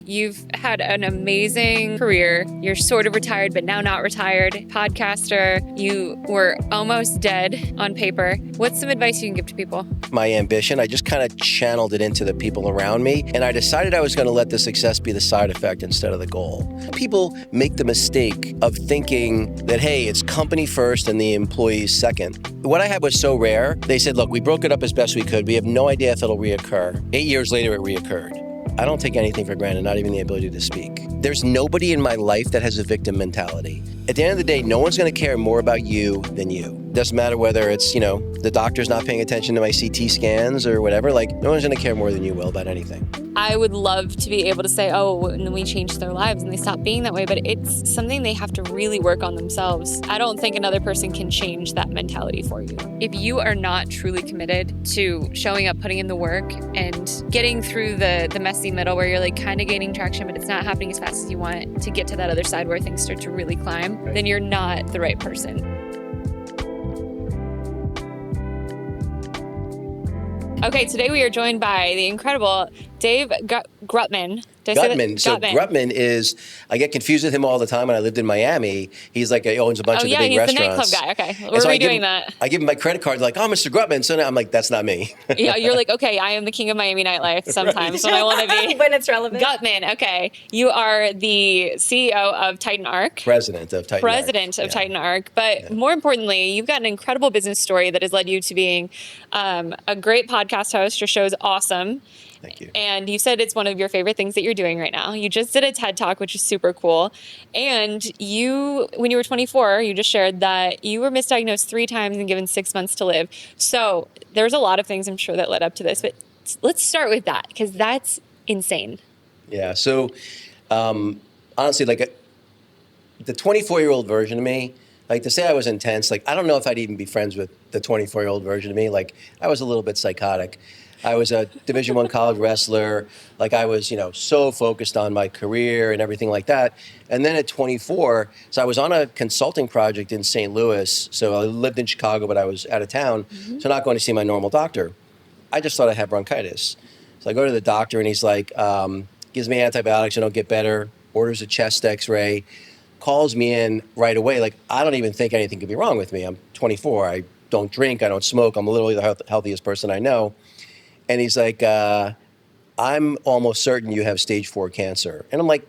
You've had an amazing career. You're sort of retired, but now not retired. Podcaster. You were almost dead on paper. What's some advice you can give to people? My ambition, I just kind of channeled it into the people around me. And I decided I was going to let the success be the side effect instead of the goal. People make the mistake of thinking that, hey, it's company first and the employees second. What I had was so rare. They said, look, we broke it up as best we could. We have no idea if it'll reoccur. 8 years later, it reoccurred. I don't take anything for granted, not even the ability to speak. There's nobody in my life that has a victim mentality. At the end of the day, no one's going to care more about you than you. Doesn't matter whether it's, the doctor's not paying attention to my CT scans or whatever. Like, no one's going to care more than you will about anything. I would love to be able to say, oh, and then we changed their lives and they stopped being that way, but it's something they have to really work on themselves. I don't think another person can change that mentality for you. If you are not truly committed to showing up, putting in the work, and getting through the messy middle where you're like kind of gaining traction, but it's not happening as fast as you want to get to that other side where things start to really climb, then you're not the right person. Okay, today we are joined by the incredible Dave Guttman. Guttman. So Guttman is, I get confused with him all the time. When I lived in Miami, he's like, he owns a bunch of the big restaurants. Oh yeah, he's the nightclub guy. Okay, we're redoing that. I give him my credit card, like, oh, Mr. Guttman. So now I'm like, that's not me. Yeah, you're like, okay, I am the king of Miami nightlife sometimes when I want to be. When it's relevant. Guttman, okay. You are the CEO of Titan Arc. President of Titan Arc. But more importantly, you've got an incredible business story that has led you to being a great podcast host. Your show is awesome. Thank you. And you said it's one of your favorite things that you're doing right now. You just did a TED Talk, which is super cool. And you, when you were 24, you just shared that you were misdiagnosed 3 times and given 6 months to live. So there's a lot of things I'm sure that led up to this, but let's start with that because that's insane. Yeah. So honestly, like the 24-year-old version of me, like to say I was intense, like I don't know if I'd even be friends with the 24-year-old version of me. Like I was a little bit psychotic. I was a Division I college wrestler. Like I was, so focused on my career and everything like that. And then at 24, so I was on a consulting project in St. Louis. So I lived in Chicago, but I was out of town. So not going to see my normal doctor. I just thought I had bronchitis. So I go to the doctor and he's like, gives me antibiotics, I don't get better, orders a chest x-ray, calls me in right away. Like, I don't even think anything could be wrong with me. I'm 24, I don't drink, I don't smoke, I'm literally the healthiest person I know. And he's like, I'm almost certain you have stage 4 cancer. And I'm like,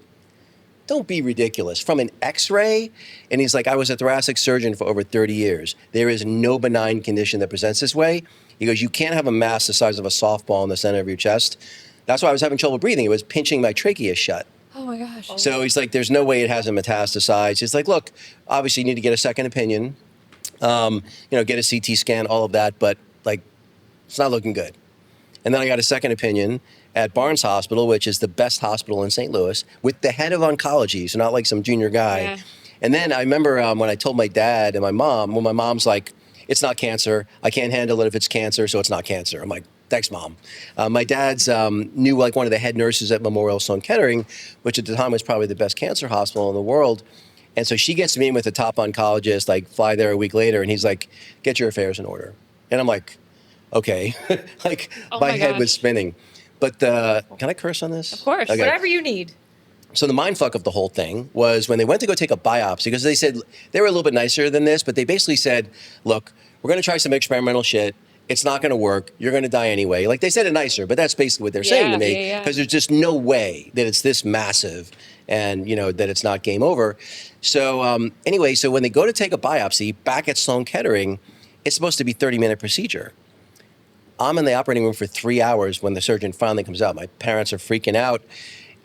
don't be ridiculous. From an x-ray? And he's like, I was a thoracic surgeon for over 30 years. There is no benign condition that presents this way. He goes, you can't have a mass the size of a softball in the center of your chest. That's why I was having trouble breathing. It was pinching my trachea shut. Oh my gosh. So he's like, there's no way it hasn't metastasized. He's like, look, obviously you need to get a second opinion, get a CT scan, all of that, but like, it's not looking good. And then I got a second opinion at Barnes Hospital, which is the best hospital in St. Louis, with the head of oncology, so not like some junior guy. Yeah. And then I remember when I told my dad and my mom, when my mom's like, it's not cancer. I can't handle it if it's cancer, so it's not cancer. I'm like, thanks, Mom. My dad's knew like one of the head nurses at Memorial Sloan Kettering, which at the time was probably the best cancer hospital in the world. And so she gets me in with the top oncologist, like fly there a week later, and he's like, get your affairs in order. And I'm like, okay. Like my head was spinning. But can I curse on this? Of course. Okay. Whatever you need. So the mindfuck of the whole thing was when they went to go take a biopsy, because they said they were a little bit nicer than this, but they basically said, look, we're going to try some experimental shit. It's not going to work. You're going to die anyway. Like they said it nicer, but that's basically what they're saying to me, because there's just no way that it's this massive and, that it's not game over. So anyway, so when they go to take a biopsy back at Sloan Kettering, it's supposed to be a 30-minute procedure. I'm in the operating room for 3 hours when the surgeon finally comes out. My parents are freaking out.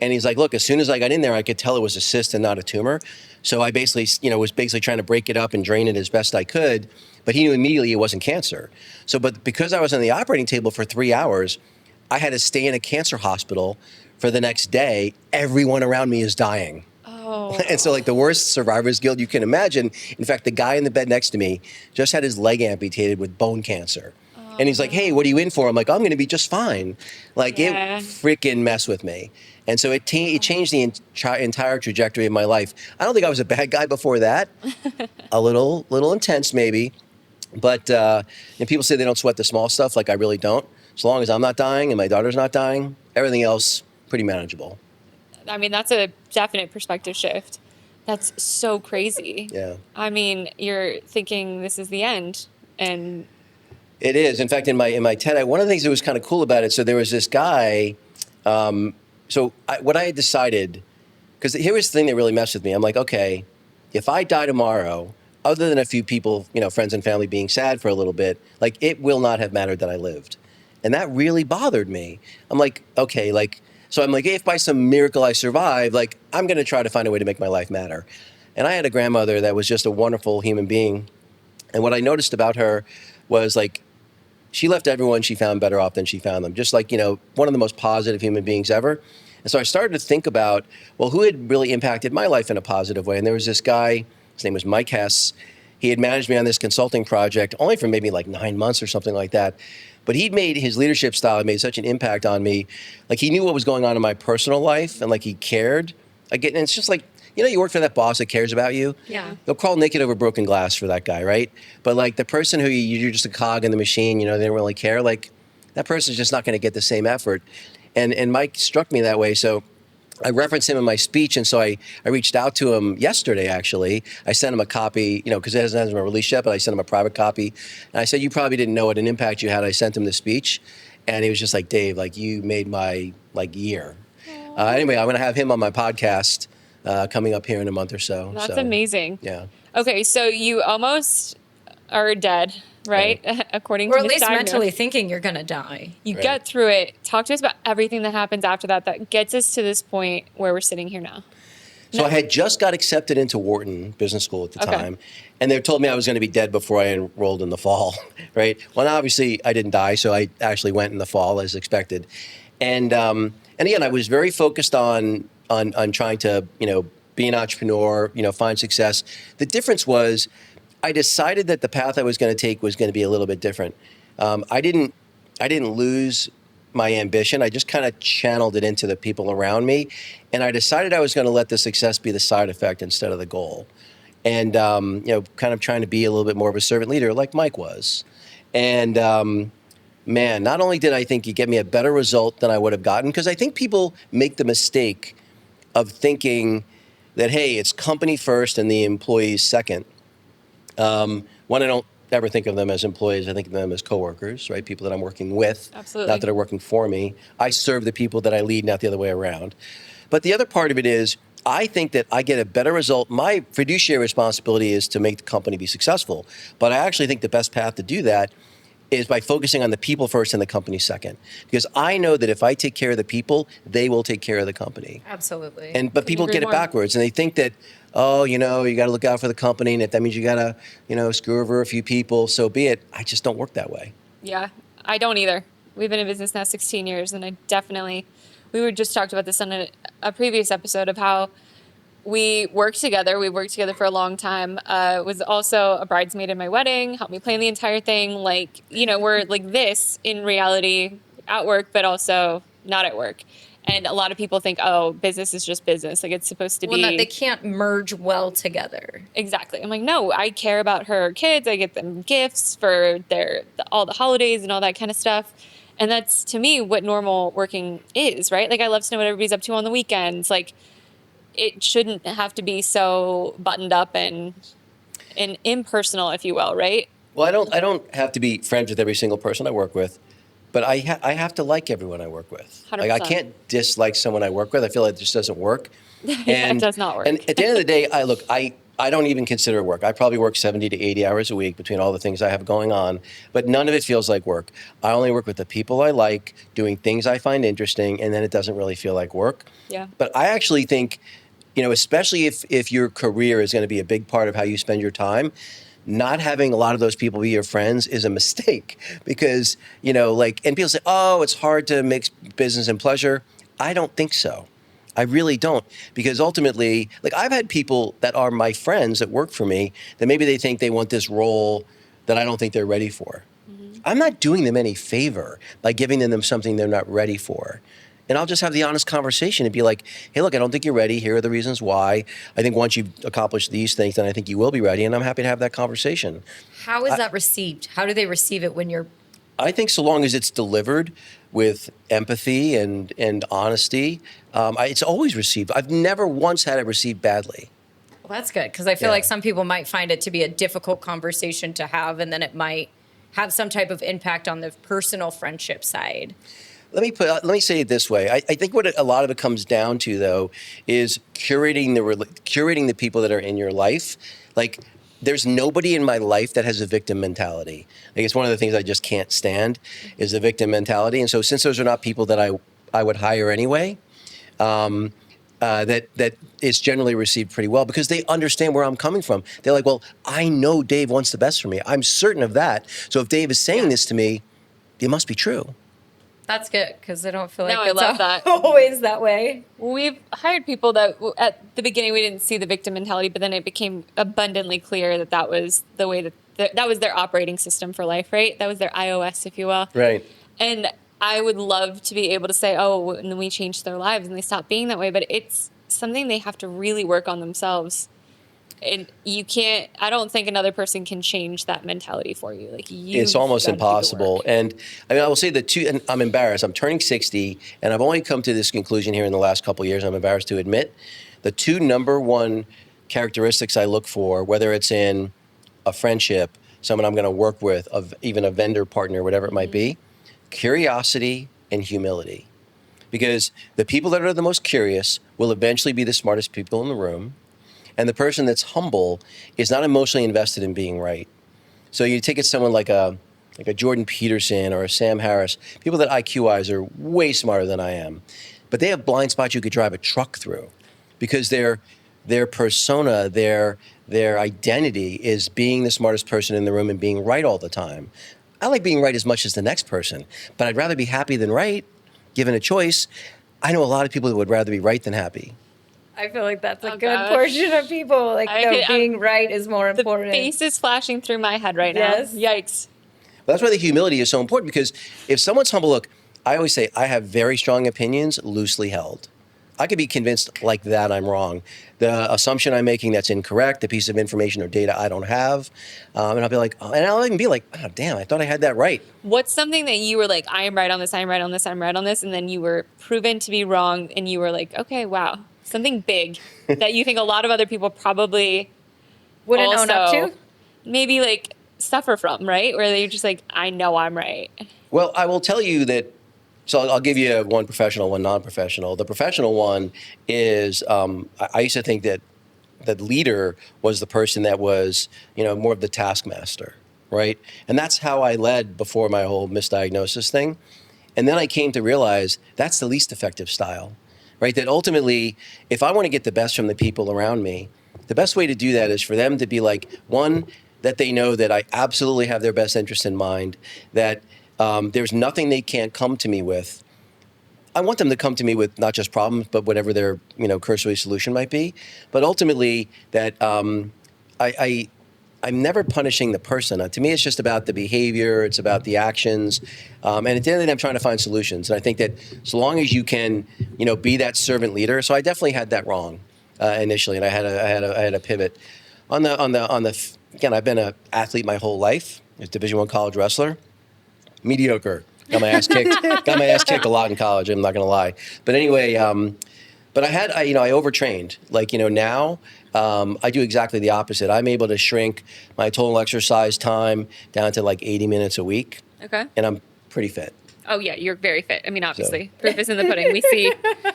And he's like, look, as soon as I got in there, I could tell it was a cyst and not a tumor. So I basically, was trying to break it up and drain it as best I could. But he knew immediately it wasn't cancer. So, but because I was on the operating table for 3 hours, I had to stay in a cancer hospital for the next day. Everyone around me is dying. Oh. And so like the worst survivor's guilt you can imagine. In fact, the guy in the bed next to me just had his leg amputated with bone cancer. And he's like, hey, what are you in for? I'm like, I'm going to be just fine. Like, it freaking messed with me. And so it changed the entire trajectory of my life. I don't think I was a bad guy before that. A little intense, maybe. But people say they don't sweat the small stuff. Like, I really don't. As long as I'm not dying and my daughter's not dying, everything else, pretty manageable. I mean, that's a definite perspective shift. That's so crazy. Yeah. I mean, you're thinking this is the end, and It is. In fact, in my TED, one of the things that was kind of cool about it, so there was this guy, what I had decided, because here was the thing that really messed with me. I'm like, okay, if I die tomorrow, other than a few people, friends and family being sad for a little bit, like it will not have mattered that I lived. And that really bothered me. I'm like, okay, so I'm like, if by some miracle I survive, like I'm going to try to find a way to make my life matter. And I had a grandmother that was just a wonderful human being. And what I noticed about her was like, she left everyone she found better off than she found them. Just like, one of the most positive human beings ever. And so I started to think about, well, who had really impacted my life in a positive way? And there was this guy, his name was Mike Hess. He had managed me on this consulting project only for maybe like 9 months or something like that. But he'd made his leadership style had made such an impact on me. Like he knew what was going on in my personal life and like he cared. And it's just like, you work for that boss that cares about you. Yeah. They'll crawl naked over broken glass for that guy, right? But like the person who you're just a cog in the machine, they don't really care. Like that person's just not going to get the same effort. And Mike struck me that way. So I referenced him in my speech. And so I reached out to him yesterday, actually. I sent him a copy, because it hasn't been released yet, but I sent him a private copy. And I said, you probably didn't know what an impact you had. I sent him the speech. And he was just like, Dave, like you made my year. Anyway, I'm going to have him on my podcast coming up here in a month or so. That's amazing. Yeah. Okay, so you almost are dead, right? Right. According or to at least misdiagnosis. mentally thinking you're going to die. You Right. get through it. Talk to us about everything that happens after that gets us to this point where we're sitting here now. So I had just got accepted into Wharton Business School at the Okay. time, and they told me I was going to be dead before I enrolled in the fall, right? Well, obviously I didn't die, so I actually went in the fall as expected. And again, I was very focused on trying to, be an entrepreneur, find success. The difference was I decided that the path I was going to take was going to be a little bit different. I didn't lose my ambition. I just kind of channeled it into the people around me. And I decided I was going to let the success be the side effect instead of the goal. And, kind of trying to be a little bit more of a servant leader like Mike was. And, man, not only did I think it get me a better result than I would have gotten, because I think people make the mistake of thinking that, hey, it's company first and the employees second. One, I don't ever think of them as employees. I think of them as coworkers, right? People that I'm working with, Absolutely. not that are working for me. I serve the people that I lead, not the other way around. But the other part of it is, I think that I get a better result. My fiduciary responsibility is to make the company be successful. But I actually think the best path to do that is by focusing on the people first and the company second. Because I know that if I take care of the people, they will take care of the company. Absolutely. But people agree get it more. backwards, and they think that, you got to look out for the company, and if that means you got to, screw over a few people, so be it. I just don't work that way. Yeah, I don't either. We've been in business now 16 years, and we were just talked about this on a previous episode of how we worked together. We worked together for a long time. Was also a bridesmaid in my wedding, helped me plan the entire thing. Like, we're like this in reality at work, but also not at work. And a lot of people think, oh, business is just business. Like it's supposed to Well, be. that they can't merge well together. Exactly. I'm like, no, I care about her kids. I get them gifts for all the holidays and all that kind of stuff. And that's, to me, what normal working is, right? Like, I love to know what everybody's up to on the weekends. Like, it shouldn't have to be so buttoned up and impersonal, if you will, right? Well, I don't have to be friends with every single person I work with, but I have to like everyone I work with. Like, I 100%. can't dislike someone I work with. I feel like it just doesn't work. Yeah, it does not work. And at the end of the day, I don't even consider it work. I probably work 70 to 80 hours a week between all the things I have going on, but none of it feels like work. I only work with the people I like, doing things I find interesting, and then it doesn't really feel like work. Yeah. But I actually think, especially if your career is going to be a big part of how you spend your time, not having a lot of those people be your friends is a mistake because, and people say, oh, it's hard to mix business and pleasure. I don't think so. I really don't, because ultimately, I've had people that are my friends that work for me that maybe they think they want this role that I don't think they're ready for. Mm-hmm. I'm not doing them any favor by giving them something they're not ready for. And I'll just have the honest conversation and be like, hey, look, I don't think you're ready. Here are the reasons why. I think once you've accomplished these things, then I think you will be ready. And I'm happy to have that conversation. How is that received? How do they receive it when you're... I think so long as it's delivered with empathy and honesty, it's always received. I've never once had it received badly. Well, that's good, because I feel Yeah. like some people might find it to be a difficult conversation to have, and then it might have some type of impact on the personal friendship side. Let me say it this way. I think what a lot of it comes down to, though, is curating the people that are in your life. Like, there's nobody in my life that has a victim mentality. I guess one of the things I just can't stand is the victim mentality. And so, since those are not people that I would hire anyway, that is generally received pretty well because they understand where I'm coming from. They're like, well, I know Dave wants the best for me. I'm certain of that. So if Dave is saying this to me, it must be true. That's good, because I don't feel like No, I it's love that. always that way. We've hired people that at the beginning we didn't see the victim mentality, but then it became abundantly clear that that was the way that was their operating system for life, right? That was their iOS, if you will. Right. And I would love to be able to say, oh, and then we changed their lives and they stopped being that way, but it's something they have to really work on themselves. And you can't, I don't think another person can change that mentality for you. Like It's almost impossible. And I mean, I will say that too, and I'm embarrassed. I'm turning 60, and I've only come to this conclusion here in the last couple of years. I'm embarrassed to admit the two number one characteristics I look for, whether it's in a friendship, someone I'm going to work with, even a vendor partner, whatever it might be, curiosity and humility. Because the people that are the most curious will eventually be the smartest people in the room. And the person that's humble is not emotionally invested in being right. So you take it someone like a Jordan Peterson or a Sam Harris, people that IQ-wise are way smarter than I am. But they have blind spots you could drive a truck through because their persona, their identity is being the smartest person in the room and being right all the time. I like being right as much as the next person, but I'd rather be happy than right, given a choice. I know a lot of people that would rather be right than happy. I feel like that's a good gosh. portion of people. Like, being right is more important. The face is flashing through my head right Yes. now. Yikes. Well, that's why the humility is so important, because if someone's humble, look, I always say I have very strong opinions, loosely held. I could be convinced like that I'm wrong. The assumption I'm making that's incorrect, the piece of information or data I don't have, and I'll be like, and I'll even be like, oh, damn, I thought I had that right. What's something that you were like, I am right on this, I'm right on this, I'm right on this, and then you were proven to be wrong, and you were like, okay, wow. Something big that you think a lot of other people probably Wouldn't own up to? maybe like suffer from, right? Where they're just like, I know I'm right. Well, I will tell you that, so I'll give you one professional, one non-professional. The professional one is, I used to think that leader was the person that was, more of the taskmaster, right? And that's how I led before my whole misdiagnosis thing. And then I came to realize that's the least effective style. Right, that ultimately, if I want to get the best from the people around me, the best way to do that is for them to be like, one, that they know that I absolutely have their best interest in mind, that there's nothing they can't come to me with. I want them to come to me with not just problems, but whatever their cursory solution might be. But ultimately, that I'm never punishing the person. To me, it's just about the behavior. It's about the actions. And at the end of the day, I'm trying to find solutions. And I think that so long as you can, be that servant leader. So I definitely had that wrong initially, and I had a pivot. Again, I've been an athlete my whole life. I was a Division I college wrestler. Mediocre. Got my ass kicked. Got my ass kicked a lot in college. I'm not going to lie. But anyway, but I overtrained. Like, now. I do exactly the opposite. I'm able to shrink my total exercise time down to like 80 minutes a week. Okay. And I'm pretty fit. Oh, yeah, you're very fit. I mean, obviously, proof is in the pudding. We see.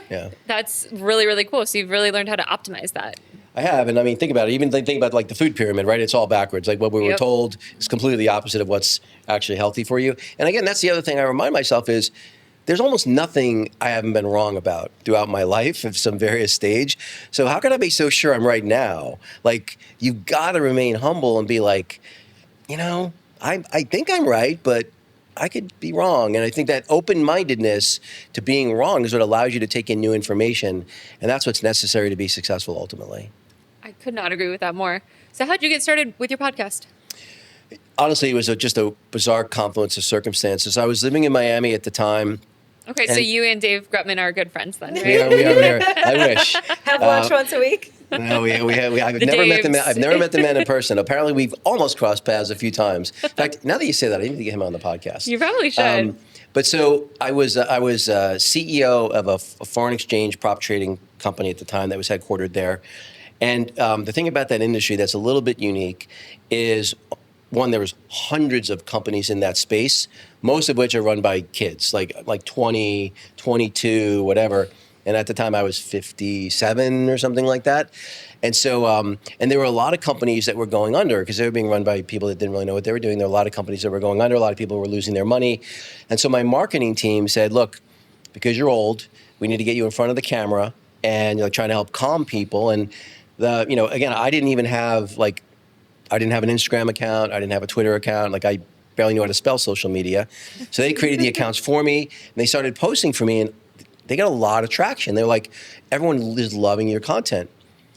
Yeah. That's really, really cool. So you've really learned how to optimize that. I have. And I mean, think about it. Even think about like the food pyramid, right? It's all backwards. Like what we were told is completely the opposite of what's actually healthy for you. And again, that's the other thing I remind myself is there's almost nothing I haven't been wrong about throughout my life at some various stage. So how can I be so sure I'm right now? Like, you've got to remain humble and be like, I think I'm right, but I could be wrong. And I think that open-mindedness to being wrong is what allows you to take in new information. And that's what's necessary to be successful ultimately. I could not agree with that more. So how'd you get started with your podcast? Honestly, it was just a bizarre confluence of circumstances. I was living in Miami at the time. Okay, so you and Dave Guttman are good friends then, right? We are. I wish. Have lunch once a week? No, I've never met the man. I've never met the man in person. Apparently, we've almost crossed paths a few times. In fact, now that you say that, I need to get him on the podcast. You probably should. But so I was CEO of a foreign exchange prop trading company at the time that was headquartered there. And the thing about that industry that's a little bit unique is, one, there was hundreds of companies in that space, most of which are run by kids, like 20, 22, whatever. And at the time I was 57 or something like that. And so, and there were a lot of companies that were going under because they were being run by people that didn't really know what they were doing. There were a lot of companies that were going under. A lot of people were losing their money. And so my marketing team said, look, because you're old, we need to get you in front of the camera and trying to help calm people. And again, I didn't have an Instagram account. I didn't have a Twitter account. Like, I barely knew how to spell social media. So they created the accounts for me, and they started posting for me, and they got a lot of traction. They're like, everyone is loving your content.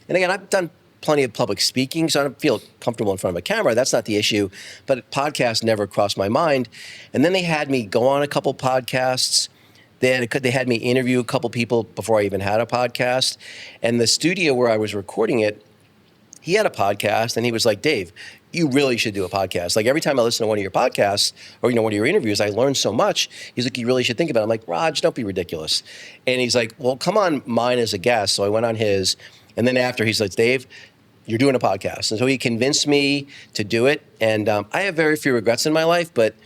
And again, I've done plenty of public speaking, so I don't feel comfortable in front of a camera. That's not the issue. But podcasts never crossed my mind. And then they had me go on a couple podcasts. They had me interview a couple people before I even had a podcast. And the studio where I was recording it, he had a podcast, and he was like, Dave, you really should do a podcast. Like, every time I listen to one of your podcasts or, one of your interviews, I learn so much. He's like, you really should think about it. I'm like, Raj, don't be ridiculous. And he's like, well, come on mine as a guest. So I went on his. And then after, he's like, Dave, you're doing a podcast. And so he convinced me to do it. And I have very few regrets in my life. But,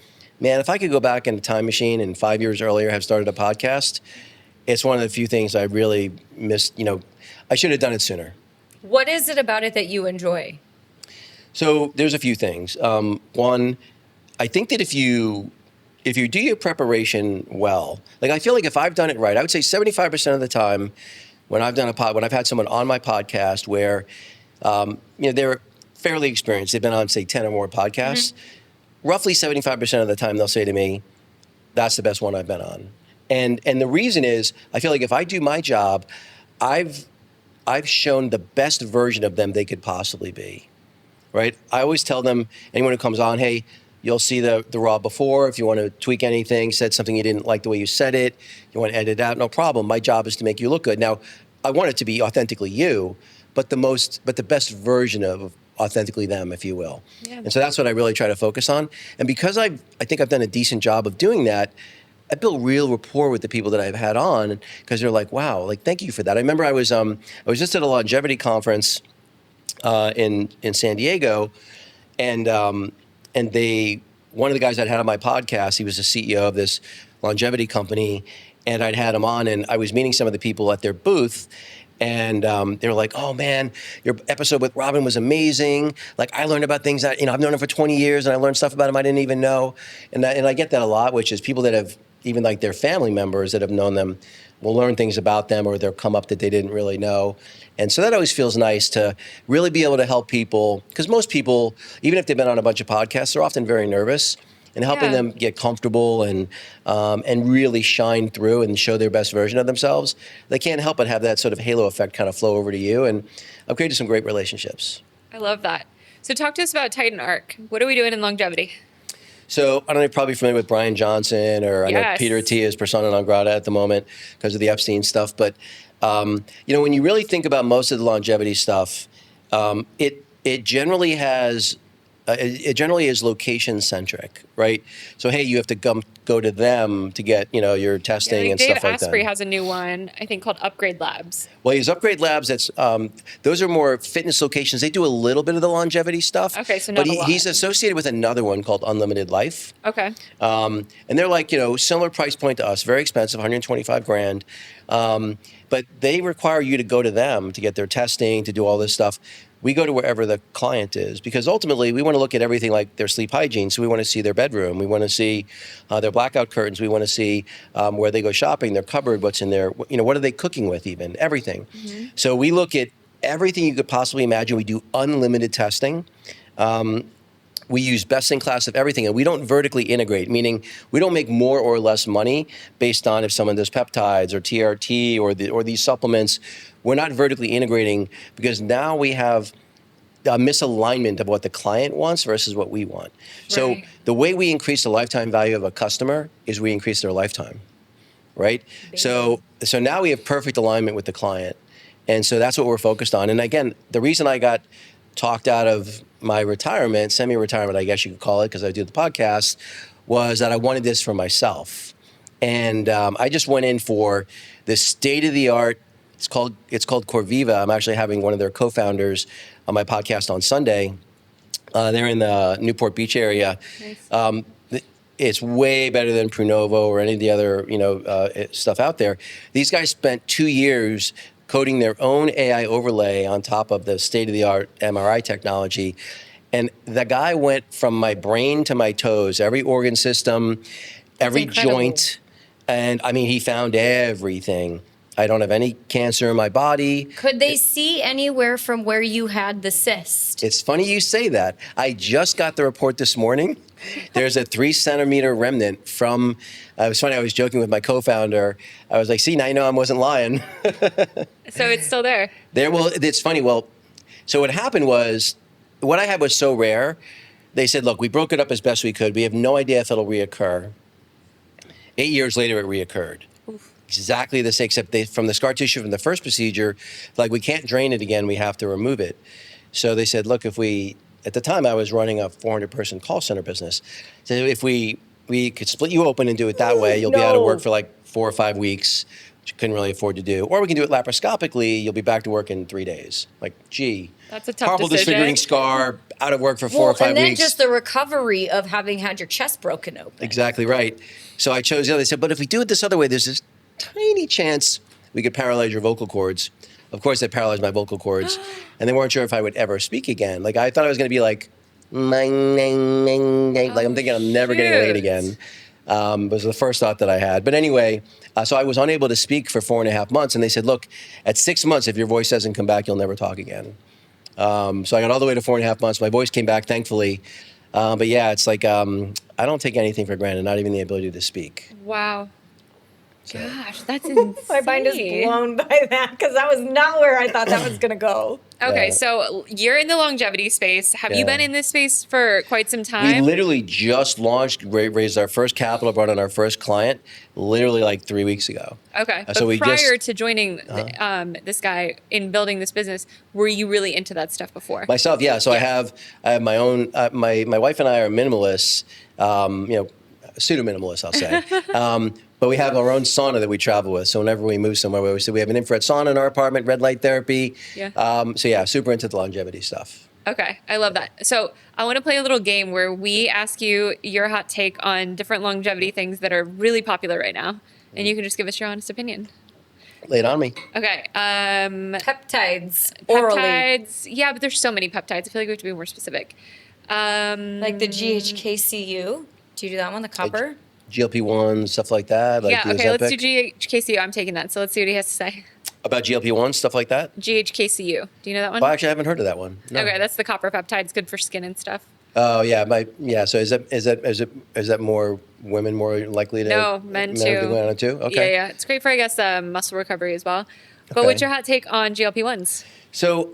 man, if I could go back in a time machine and 5 years earlier have started a podcast, it's one of the few things I really missed. I should have done it sooner. What is it about it that you enjoy? So there's a few things. One, I think that if you do your preparation well, like, I feel like if I've done it right, I would say 75% of the time when I've done when I've had someone on my podcast where, they're fairly experienced, they've been on, say, 10 or more podcasts, roughly 75% of the time they'll say to me, that's the best one I've been on. And the reason is, I feel like if I do my job, I've shown the best version of them they could possibly be, right? I always tell them, anyone who comes on, hey, you'll see the raw before. If you want to tweak anything, said something you didn't like the way you said it, you want to edit it out, no problem. My job is to make you look good. Now, I want it to be authentically you, but the best version of authentically them, if you will. Yeah. And so that's what I really try to focus on. And because I think I've done a decent job of doing that, I built real rapport with the people that I've had on, because they're like, wow, like, thank you for that. I remember I was just at a longevity conference in San Diego, and one of the guys I'd had on my podcast, he was the CEO of this longevity company, and I'd had him on, and I was meeting some of the people at their booth, and they were like, oh man, your episode with Robin was amazing. Like, I learned about things that, I've known him for 20 years, and I learned stuff about him I didn't even know. And I get that a lot, which is people that have, even like their family members that have known them, will learn things about them, or they'll come up that they didn't really know. And so that always feels nice to really be able to help people, because most people, even if they've been on a bunch of podcasts, they're often very nervous, and helping them get comfortable and really shine through and show their best version of themselves, they can't help but have that sort of halo effect kind of flow over to you. And I've created some great relationships. I love that. So talk to us about Titan Arc. What are we doing in longevity? So I don't know, you're probably familiar with Brian Johnson, or I know Peter T is persona non grata at the moment because of the Epstein stuff. But, when you really think about most of the longevity stuff, it generally is location centric, right? So, hey, you have to go to them to get, your testing and stuff like that. Dave Asprey has a new one, I think, called Upgrade Labs. Well, he has Upgrade Labs. Those are more fitness locations. They do a little bit of the longevity stuff. Okay, so not a lot. He's associated with another one called Unlimited Life. Okay. And they're like, similar price point to us, very expensive, $125,000. But they require you to go to them to get their testing, to do all this stuff. We go to wherever the client is, because ultimately we want to look at everything, like their sleep hygiene. So we want to see their bedroom. We want to see their blackout curtains. We want to see where they go shopping, their cupboard, what's in there, what are they cooking with, even, everything. Mm-hmm. So we look at everything you could possibly imagine. We do unlimited testing. We use best in class of everything, and we don't vertically integrate, meaning we don't make more or less money based on if someone does peptides or TRT or these supplements. We're not vertically integrating, because now we have a misalignment of what the client wants versus what we want. Right. So the way we increase the lifetime value of a customer is we increase their lifetime, right? So now we have perfect alignment with the client, and so that's what we're focused on. And again, the reason I got talked out of my retirement, semi-retirement, I guess you could call it, because I do the podcast, was that I wanted this for myself. And I just went in for the state-of-the-art. It's called Corviva. I'm actually having one of their co-founders on my podcast on Sunday. They're in the Newport Beach area. Nice. It's way better than Prunovo or any of the other stuff out there. These guys spent 2 years coding their own AI overlay on top of the state-of-the-art MRI technology. And the guy went from my brain to my toes, every organ system, every incredible. joint. And I mean, he found everything. I don't have any cancer in my body. Could they see anywhere from where you had the cyst? It's funny you say that. I just got the report this morning. There's a 3-centimeter remnant from, it was funny, I was joking with my co-founder. I was like, see, now you know I wasn't lying. So it's still there. Well, it's funny. Well, so what happened was, what I had was so rare. They said, look, we broke it up as best we could. We have no idea if it'll reoccur. 8 years later, it reoccurred. Oof. Exactly the same, except from the scar tissue from the first procedure, like we can't drain it again, we have to remove it. So they said, look, at the time I was running a 400-person call center business. So if we could split you open and do it that way, you'll be out of work for like 4 or 5 weeks, which you couldn't really afford to do. Or we can do it laparoscopically, you'll be back to work in 3 days. Like, gee. That's a tough horrible decision. disfiguring scar, out of work for 4 or 5 and then weeks. just the recovery of having had your chest broken open. Exactly right. So I chose the other. They said, but if we do it this other way, there's this tiny chance we could paralyze your vocal cords. Of course, they paralyzed my vocal cords, and they weren't sure if I would ever speak again. Like, I thought I was going to be like, like I'm thinking I'm never getting laid again. Was the first thought that I had. But anyway, so I was unable to speak for 4.5 months, and they said, look, at 6 months, if your voice doesn't come back, you'll never talk again. So I got all the way to 4.5 months. My voice came back, thankfully. But yeah, it's like, I don't take anything for granted, not even the ability to speak. Wow. Gosh, that's insane. My mind is blown by that because that was not where I thought that was going to go. Okay, Yeah. so you're in the longevity space. Have you Yeah. been in this space for quite some We time? literally just launched, raised our first capital, brought on our first client, literally like 3 weeks ago. Okay, So but we prior just- to joining this guy in building this business, were you really into that stuff before? Myself, yeah. So I have my own. My wife and I are minimalists. Pseudo minimalists, I'll say. But we have our own sauna that we travel with. So whenever we move somewhere, we always say we have an infrared sauna in our apartment, red light therapy. Yeah. So yeah, super into the longevity stuff. Okay, I love that. So I want to play a little game where we ask you your hot take on different longevity things that are really popular right now, and you can just give us your honest opinion. Lay it on me. Okay. Peptides, orally. Peptides. Yeah, but there's so many peptides. I feel like we have to be more specific. Like the GHKCU. Do you do that one, the copper? GLP-1, stuff like that. Like Yeah, okay, let's do Ozempic. GHKCU. I'm taking that. So let's see what he has to say. About GLP-1, stuff like that. GHKCU. Do you know that one? Well, actually, I haven't heard of that one. No. Okay, that's the copper peptide. It's good for skin and stuff. Oh yeah, So is that more women more likely to? No, men too. Men too. Okay. Yeah. It's great for, I guess, muscle recovery as well. But Okay. what's your hot take on GLP-1s? So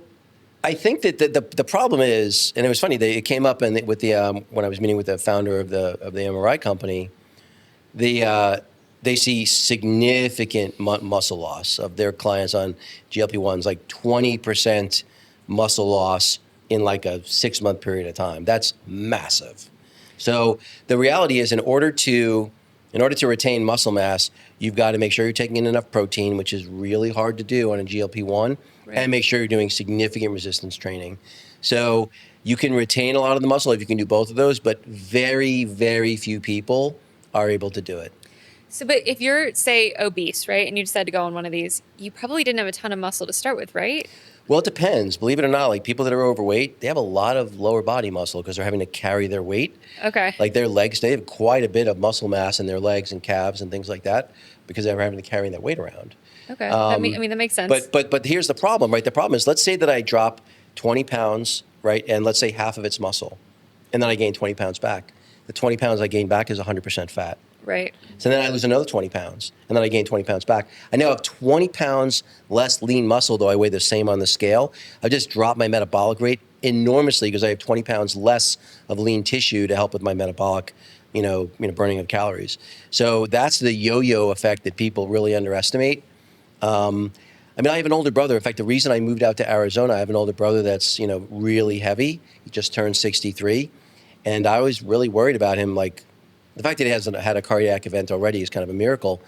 I think that the problem is, and it was funny, it came up with the when I was meeting with the founder of the MRI company, they see significant muscle loss of their clients on GLP-1s, like 20% muscle loss in like a 6-month period of time. That's massive. So the reality is, in order to retain muscle mass, you've got to make sure you're taking in enough protein, which is really hard to do on a GLP-1, Right. and make sure you're doing significant resistance training. So you can retain a lot of the muscle if you can do both of those, but very, very few people are able to do it. So, but if you're, say, obese, right, and you decide to go on one of these, you probably didn't have a ton of muscle to start with, right? Well, it depends. Believe it or not, like people that are overweight, they have a lot of lower body muscle because they're having to carry their weight. Okay. Like their legs, they have quite a bit of muscle mass in their legs and calves and things like that because they're having to carry that weight around. Okay. I mean, that makes sense. But here's the problem, right? The problem is, let's say that I drop 20 pounds, right, and let's say half of it's muscle, and then I gain 20 pounds back. The 20 pounds I gain back is 100% fat. Right. So then I lose another 20 pounds, and then I gain 20 pounds back. I now have 20 pounds less lean muscle, though I weigh the same on the scale. I just dropped my metabolic rate enormously because I have 20 pounds less of lean tissue to help with my metabolic, burning of calories. So that's the yo-yo effect that people really underestimate. I have an older brother. In fact, the reason I moved out to Arizona, I have an older brother that's, really heavy. He just turned 63. And I was really worried about him, like, the fact that he hasn't had a cardiac event already is kind of a miracle.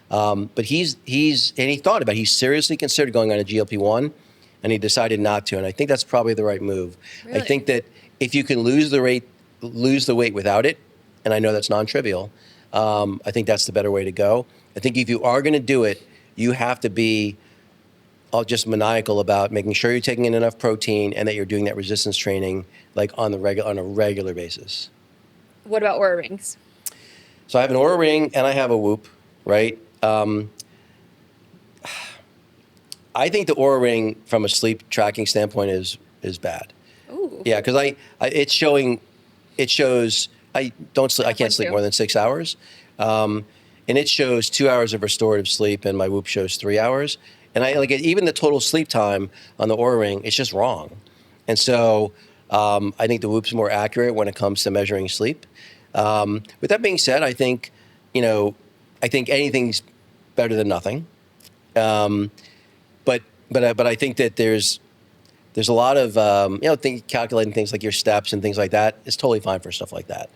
But he thought about it. He seriously considered going on a GLP-1, and he decided not to. And I think that's probably the right move. Really? I think that if you can lose the weight without it, and I know that's non-trivial, I think that's the better way to go. I think if you are going to do it, you have to be just maniacal about making sure you're taking in enough protein and that you're doing that resistance training like on a regular basis. What about Oura Rings? So I have an Oura Ring and I have a Whoop, right? I think the Oura Ring from a sleep tracking standpoint is bad. Ooh. Yeah, because it shows I can't sleep more than 6 hours, and it shows 2 hours of restorative sleep, and my Whoop shows 3 hours. And I like it, even the total sleep time on the Oura Ring, it's just wrong. And so I think the Whoop's more accurate when it comes to measuring sleep. With that being said, I think anything's better than nothing. But I think that there's a lot of calculating things like your steps and things like that is totally fine for stuff like that.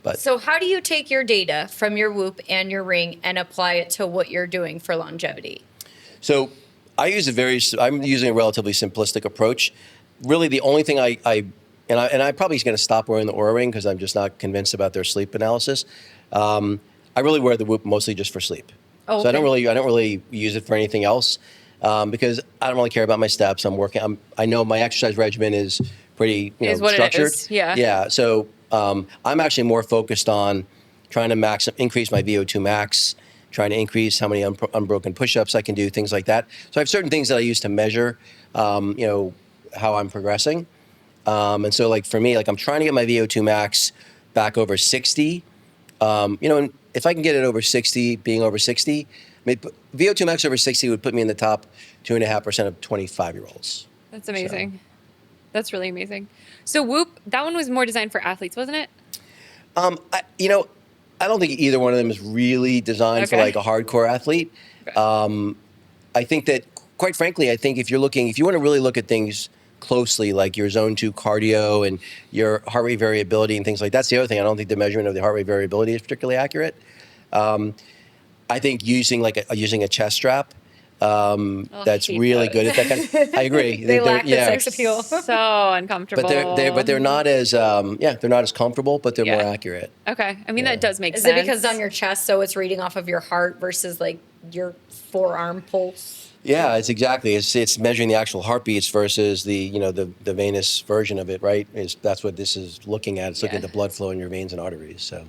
But So how do you take your data from your Whoop and your Ring and apply it to what you're doing for longevity? So I'm using a relatively simplistic approach. Really, the only thing I'm probably going to stop wearing the Oura Ring because I'm just not convinced about their sleep analysis. I really wear the Whoop mostly just for sleep. Oh, So okay. I don't really use it for anything else because I don't really care about my steps. I know my exercise regimen is pretty Is what it structured. is, yeah. Yeah. So I'm actually more focused on trying to increase my VO2 max, trying to increase how many unbroken push-ups I can do, things like that. So I have certain things that I use to measure, how I'm progressing. And so, like for me, like I'm trying to get my VO2 max back over 60. And if I can get it over 60, being over 60, VO2 max over 60 would put me in the top 2.5% of 25-year-olds. That's amazing. That's really amazing. So Whoop, that one was more designed for athletes, wasn't it? I don't think either one of them is really designed for like a hardcore athlete. Okay. I think that, quite frankly, if you want to really look at things closely, like your zone 2 cardio and your heart rate variability and things like that, that's the other thing. I don't think the measurement of the heart rate variability is particularly accurate. I think using a chest strap that's really good at that kind of, I agree. They lack the sex appeal. So uncomfortable. But they're not as they're not as comfortable, but they're more accurate. Okay. I mean, that does make Is sense. it because on your chest, so it's reading off of your heart versus like your forearm pulse? Yeah, it's measuring the actual heartbeats versus the venous version of it, right? That's what this is looking at. It's looking at the blood flow in your veins and arteries. So.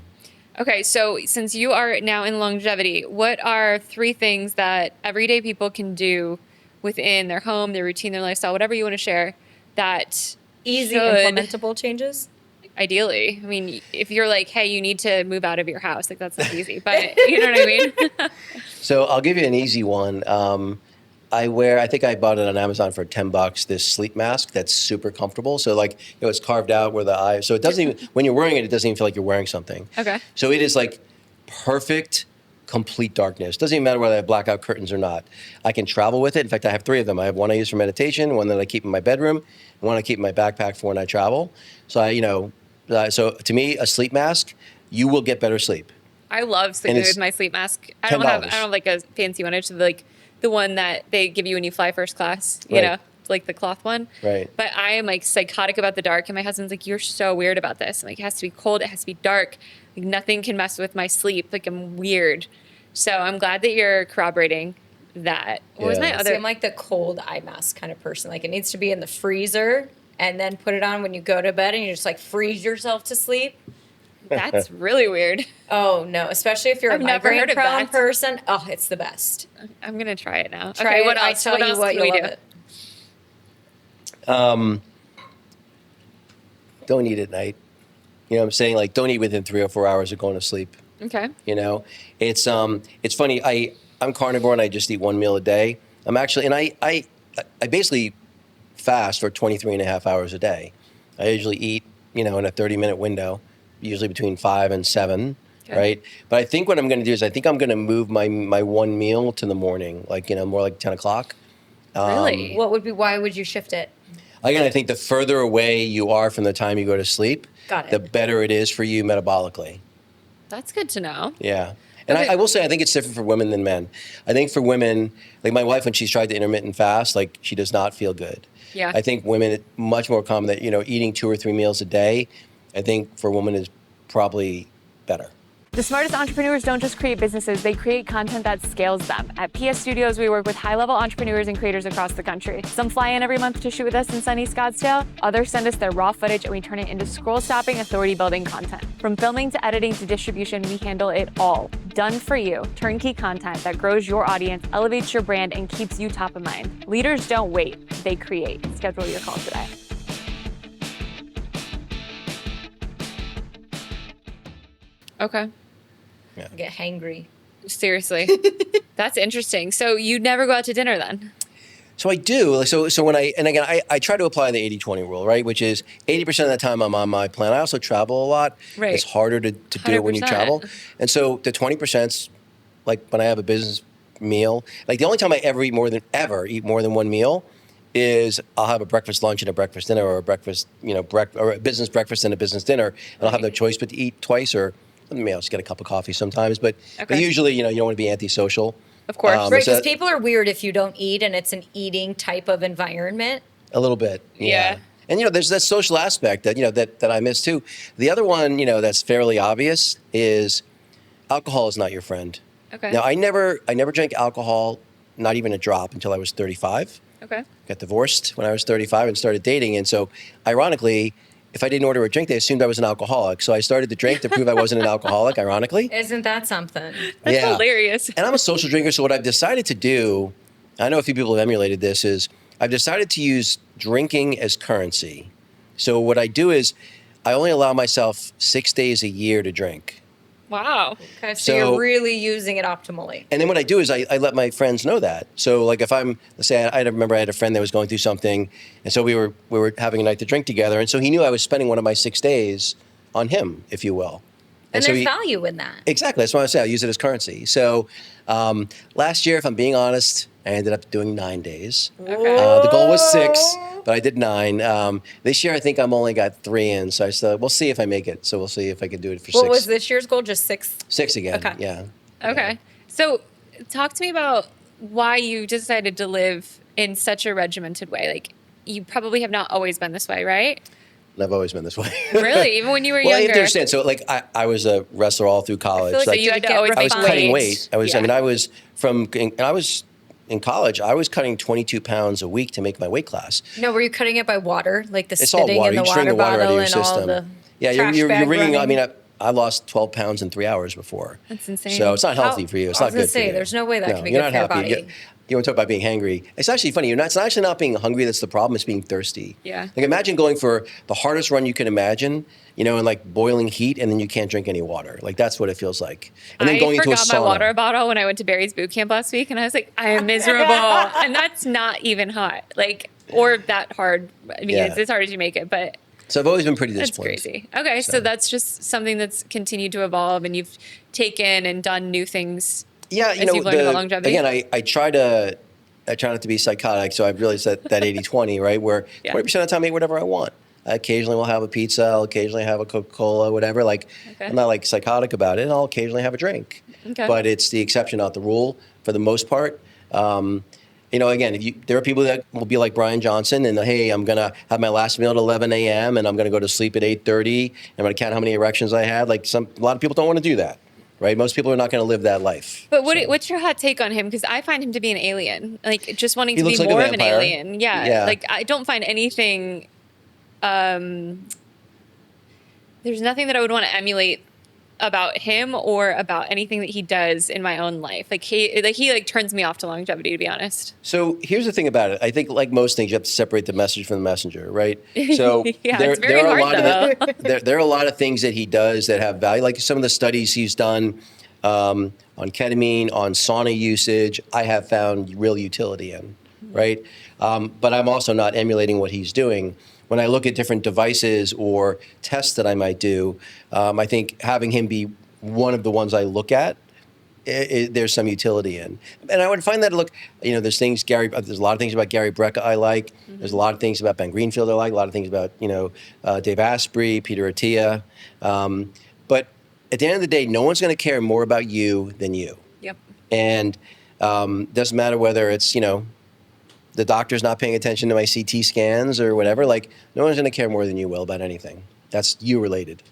Okay, so since you are now in longevity, what are 3 things that everyday people can do within their home, their routine, their lifestyle, whatever you want to share, that Easy should, implementable changes? Ideally. I mean, if you're like, hey, you need to move out of your house, like that's not easy, but you know what I mean? So I'll give you an easy one. I think I bought it on Amazon for $10, this sleep mask that's super comfortable. So like, it's carved out where the eye, so it doesn't even, when you're wearing it, it doesn't even feel like you're wearing something. Okay. So it is like perfect, complete darkness. Doesn't even matter whether I have blackout curtains or not. I can travel with it. In fact, I have 3 of them. I have one I use for meditation, one that I keep in my bedroom, and one I keep in my backpack for when I travel. So so to me, a sleep mask, you will get better sleep. I love sleeping with my sleep mask. I don't have like a fancy one. I just have like the one that they give you when you fly first class, you know, like the cloth one. Right. But I am like psychotic about the dark. And my husband's like, you're so weird about this. I'm like, it has to be cold. It has to be dark. Like nothing can mess with my sleep. Like I'm weird. So I'm glad that you're corroborating that. What was my other? See, I'm like the cold eye mask kind of person. Like it needs to be in the freezer and then put it on when you go to bed and you just like freeze yourself to sleep. That's really weird. Oh no, especially if you're I've a never heard migraine of prone that. person. Oh, it's the best. I'm going to try it now. Try okay, it. what else? I tell you what, can we you'll do? love it. Don't eat at night. You know what I'm saying? Like, don't eat within 3 or 4 hours of going to sleep. Okay. It's funny. I'm carnivore and I just eat 1 meal a day. I'm actually, and I basically fast for 23 and a half hours a day. I usually eat, in a 30-minute window, usually between 5 and 7, right? But I think what I'm going to do is I'm going to move my 1 meal to the morning, like, more like 10 o'clock. Really? Why would you shift it? Again, I think the further away you are from the time you go to sleep, Got it. the better it is for you metabolically. That's good to know. Yeah. And Okay. I will say, I think it's different for women than men. I think for women, like my wife, when she's tried to intermittent fast, like she does not feel good. Yeah. I think women, it's much more common that, eating 2 or 3 meals a day, I think for women is probably better. The smartest entrepreneurs don't just create businesses, they create content that scales them. At PS Studios, we work with high-level entrepreneurs and creators across the country. Some fly in every month to shoot with us in sunny Scottsdale. Others send us their raw footage and we turn it into scroll-stopping, authority-building content. From filming to editing to distribution, we handle it all. Done for you. Turnkey content that grows your audience, elevates your brand, and keeps you top of mind. Leaders don't wait, they create. Schedule your call today. Okay. I get hangry. Seriously. That's interesting. So you never go out to dinner then? So I do. So when I try to apply the 80-20 rule, right? Which is 80% of the time I'm on my plan. I also travel a lot. Right. It's harder to do it when you 100%. travel. And so the 20%'s like when I have a business meal. Like the only time I ever eat more than one meal is I'll have a breakfast lunch and a breakfast dinner, or a breakfast, or a business breakfast and a business dinner. And I'll have no choice but to eat twice, or maybe I'll just get a cup of coffee sometimes. But usually, you don't want to be antisocial. Of course. Right, so because people are weird if you don't eat and it's an eating type of environment. a little bit. Yeah. And there's that social aspect that I miss too. The other one, that's fairly obvious is alcohol is not your friend. Okay. Now I never drank alcohol, not even a drop, until I was 35. Okay. Got divorced when I was 35 and started dating. And so ironically, if I didn't order a drink, they assumed I was an alcoholic. So I started to drink to prove I wasn't an alcoholic, ironically. Isn't that something? That's Yeah. hilarious. And I'm a social drinker, so what I've decided to do, I know a few people have emulated this, is I've decided to use drinking as currency. So what I do is I only allow myself 6 days a year to drink. Wow. Okay, so So- you're really using it optimally. And then what I do is I let my friends know that. So like if let's say I remember I had a friend that was going through something, and so we were having a night to drink together, and so he knew I was spending one of my 6 days on him, if you will. And so there's value in that. Exactly. That's why I say I use it as currency. So last year, if I'm being honest, I ended up doing 9 days. Okay. The goal was 6, but I did 9. This year, I think I'm only got 3 in. So I said, we'll see if I make it. So we'll see if I can do it for 6. What was this year's goal? Just 6? 6 again. Okay. Yeah. Okay. So talk to me about why you decided to live in such a regimented way. Like, you probably have not always been this way, right? And I've always been this way. Really? Even when you were Well, you younger? have to understand. So, like, I was a wrestler all through college. like So you had to always I was make cutting weight. I was Yeah. in college. I was cutting 22 pounds a week to make my weight class. No, were you cutting it by water? Like the It's all spitting water. in the You strain water the water out of bottle your and all system. the Yeah, trash you're bag rigging. I running? mean, I lost 12 pounds in 3 hours before. That's insane. So it's not healthy How- for you. It's I not was gonna good for say, you. there's no way that can be you're good not for your happy. body. You want to talk about being hangry. It's actually funny. It's actually not being hungry that's the problem. It's being thirsty. Yeah. Like imagine going for the hardest run you can imagine, in like boiling heat, and then you can't drink any water. Like that's what it feels like. And then I going into a forgot my sauna. water bottle when I went to Barry's boot camp last week, and I was like, I am miserable. And that's not even hot, or that hard. I mean, Yeah. it's as hard as you make it, but So I've always been pretty that's disciplined. crazy. Okay, so that's just something that's continued to evolve, and you've taken and done new things. Yeah, as you've learned about longevity? Again, I try not to be psychotic, so I've really set that 80-20, right? Where Yeah. 20% of the time I eat whatever I want. I occasionally will have a pizza, I'll occasionally have a Coca-Cola, whatever. Like, Okay. I'm not like psychotic about it, and I'll occasionally have a drink. Okay. But it's the exception, not the rule, for the most part. Again, there are people that will be like Brian Johnson, and hey, I'm gonna have my last meal at 11 a.m. and I'm gonna go to sleep at 8:30. I'm gonna count how many erections I had. Like a lot of people don't want to do that, right? Most people are not going to live that life. But what's your hot take on him? Because I find him to be an alien, like just wanting He to be looks like a more of an vampire. alien. Yeah, Yeah. like I don't find anything. There's nothing that I would want to emulate about him or about anything that he does in my own life. He turns me off to longevity, to be honest. So here's the thing about it. I think, like most things, you have to separate the message from the messenger, right? So Yeah, it's very are a hard, lot of there are a lot of things that he does that have value. Like some of the studies he's done on ketamine, on sauna usage, I have found real utility in, right? But I'm also not emulating what he's doing. When I look at different devices or tests that I might do, I think having him be one of the ones I look at, there's some utility in. And I would find that, there's a lot of things about Gary Brecka I like. Mm-hmm. There's a lot of things about Ben Greenfield I like. A lot of things about, Dave Asprey, Peter Attia. But at the end of the day, no one's going to care more about you than you. Yep. And doesn't matter whether it's, the doctor's not paying attention to my CT scans or whatever. Like, no one's going to care more than you will about anything. That's you related.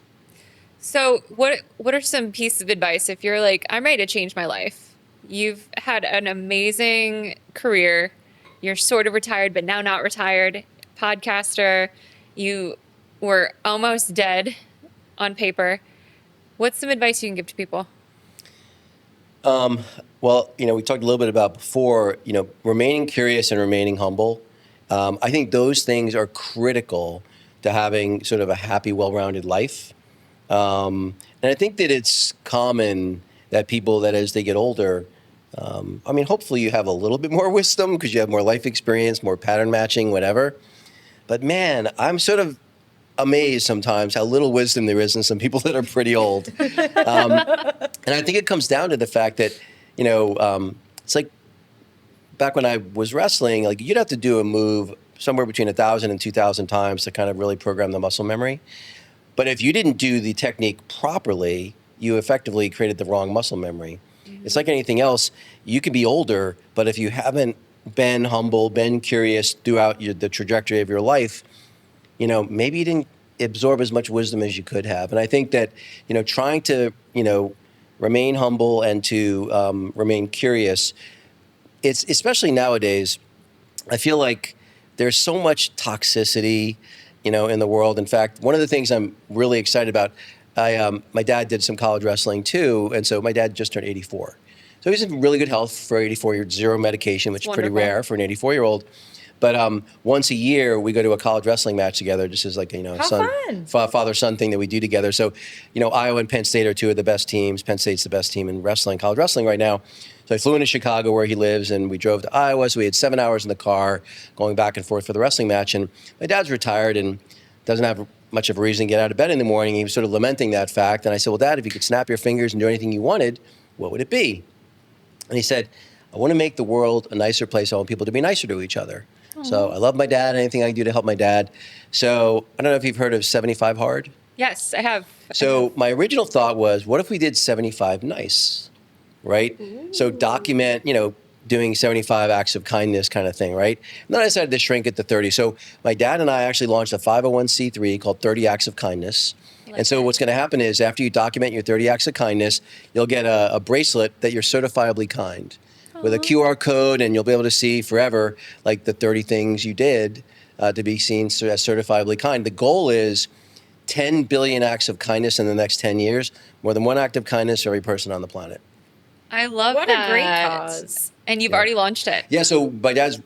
So what are some pieces of advice if you're like, I'm ready to change my life? You've had an amazing career. You're sort of retired, but now not retired. Podcaster. You were almost dead on paper. What's some advice you can give to people? Well, we talked a little bit about before, remaining curious and remaining humble. I think those things are critical to having sort of a happy, well-rounded life. And I think that it's common that people that as they get older, hopefully you have a little bit more wisdom because you have more life experience, more pattern matching, whatever. But man, I'm sort of amazed sometimes how little wisdom there is in some people that are pretty old. And I think it comes down to the fact that, it's like back when I was wrestling, like you'd have to do a move somewhere between 1,000 and 2,000 times to kind of really program the muscle memory. But if you didn't do the technique properly, you effectively created the wrong muscle memory. Mm-hmm. It's like anything else. You can be older, but if you haven't been humble, been curious throughout the trajectory of your life, maybe you didn't absorb as much wisdom as you could have. And I think that, trying to, remain humble and to remain curious, it's especially nowadays, I feel like there's so much toxicity, in the world. In fact, one of the things I'm really excited about, my dad did some college wrestling too. And so my dad just turned 84. So he's in really good health for 84 years, zero medication, which is pretty rare for an 84-year-old. But once a year, we go to a college wrestling match together, just as like, father-son thing that we do together. So, Iowa and Penn State are two of the best teams. Penn State's the best team in wrestling, college wrestling right now. So I flew into Chicago where he lives, and we drove to Iowa. So we had 7 hours in the car going back and forth for the wrestling match. And my dad's retired and doesn't have much of a reason to get out of bed in the morning. He was sort of lamenting that fact. And I said, well, Dad, if you could snap your fingers and do anything you wanted, what would it be? And he said, I want to make the world a nicer place. I want people to be nicer to each other. So I love my dad, anything I can do to help my dad. So I don't know if you've heard of 75 Hard. Yes, I have. So my original thought was, what if we did 75 Nice, right? Ooh. So document, doing 75 acts of kindness kind of thing, right? And then I decided to shrink it to 30. So my dad and I actually launched a 501c3 called 30 Acts of Kindness. And so what's going to happen is after you document your 30 acts of kindness, you'll get a bracelet that you're certifiably kind. With a QR code, and you'll be able to see forever, like the 30 things you did to be seen as certifiably kind. The goal is 10 billion acts of kindness in the next 10 years, more than one act of kindness for every person on the planet. I love that. What a great cause. And you've already launched it. Yeah, so my dad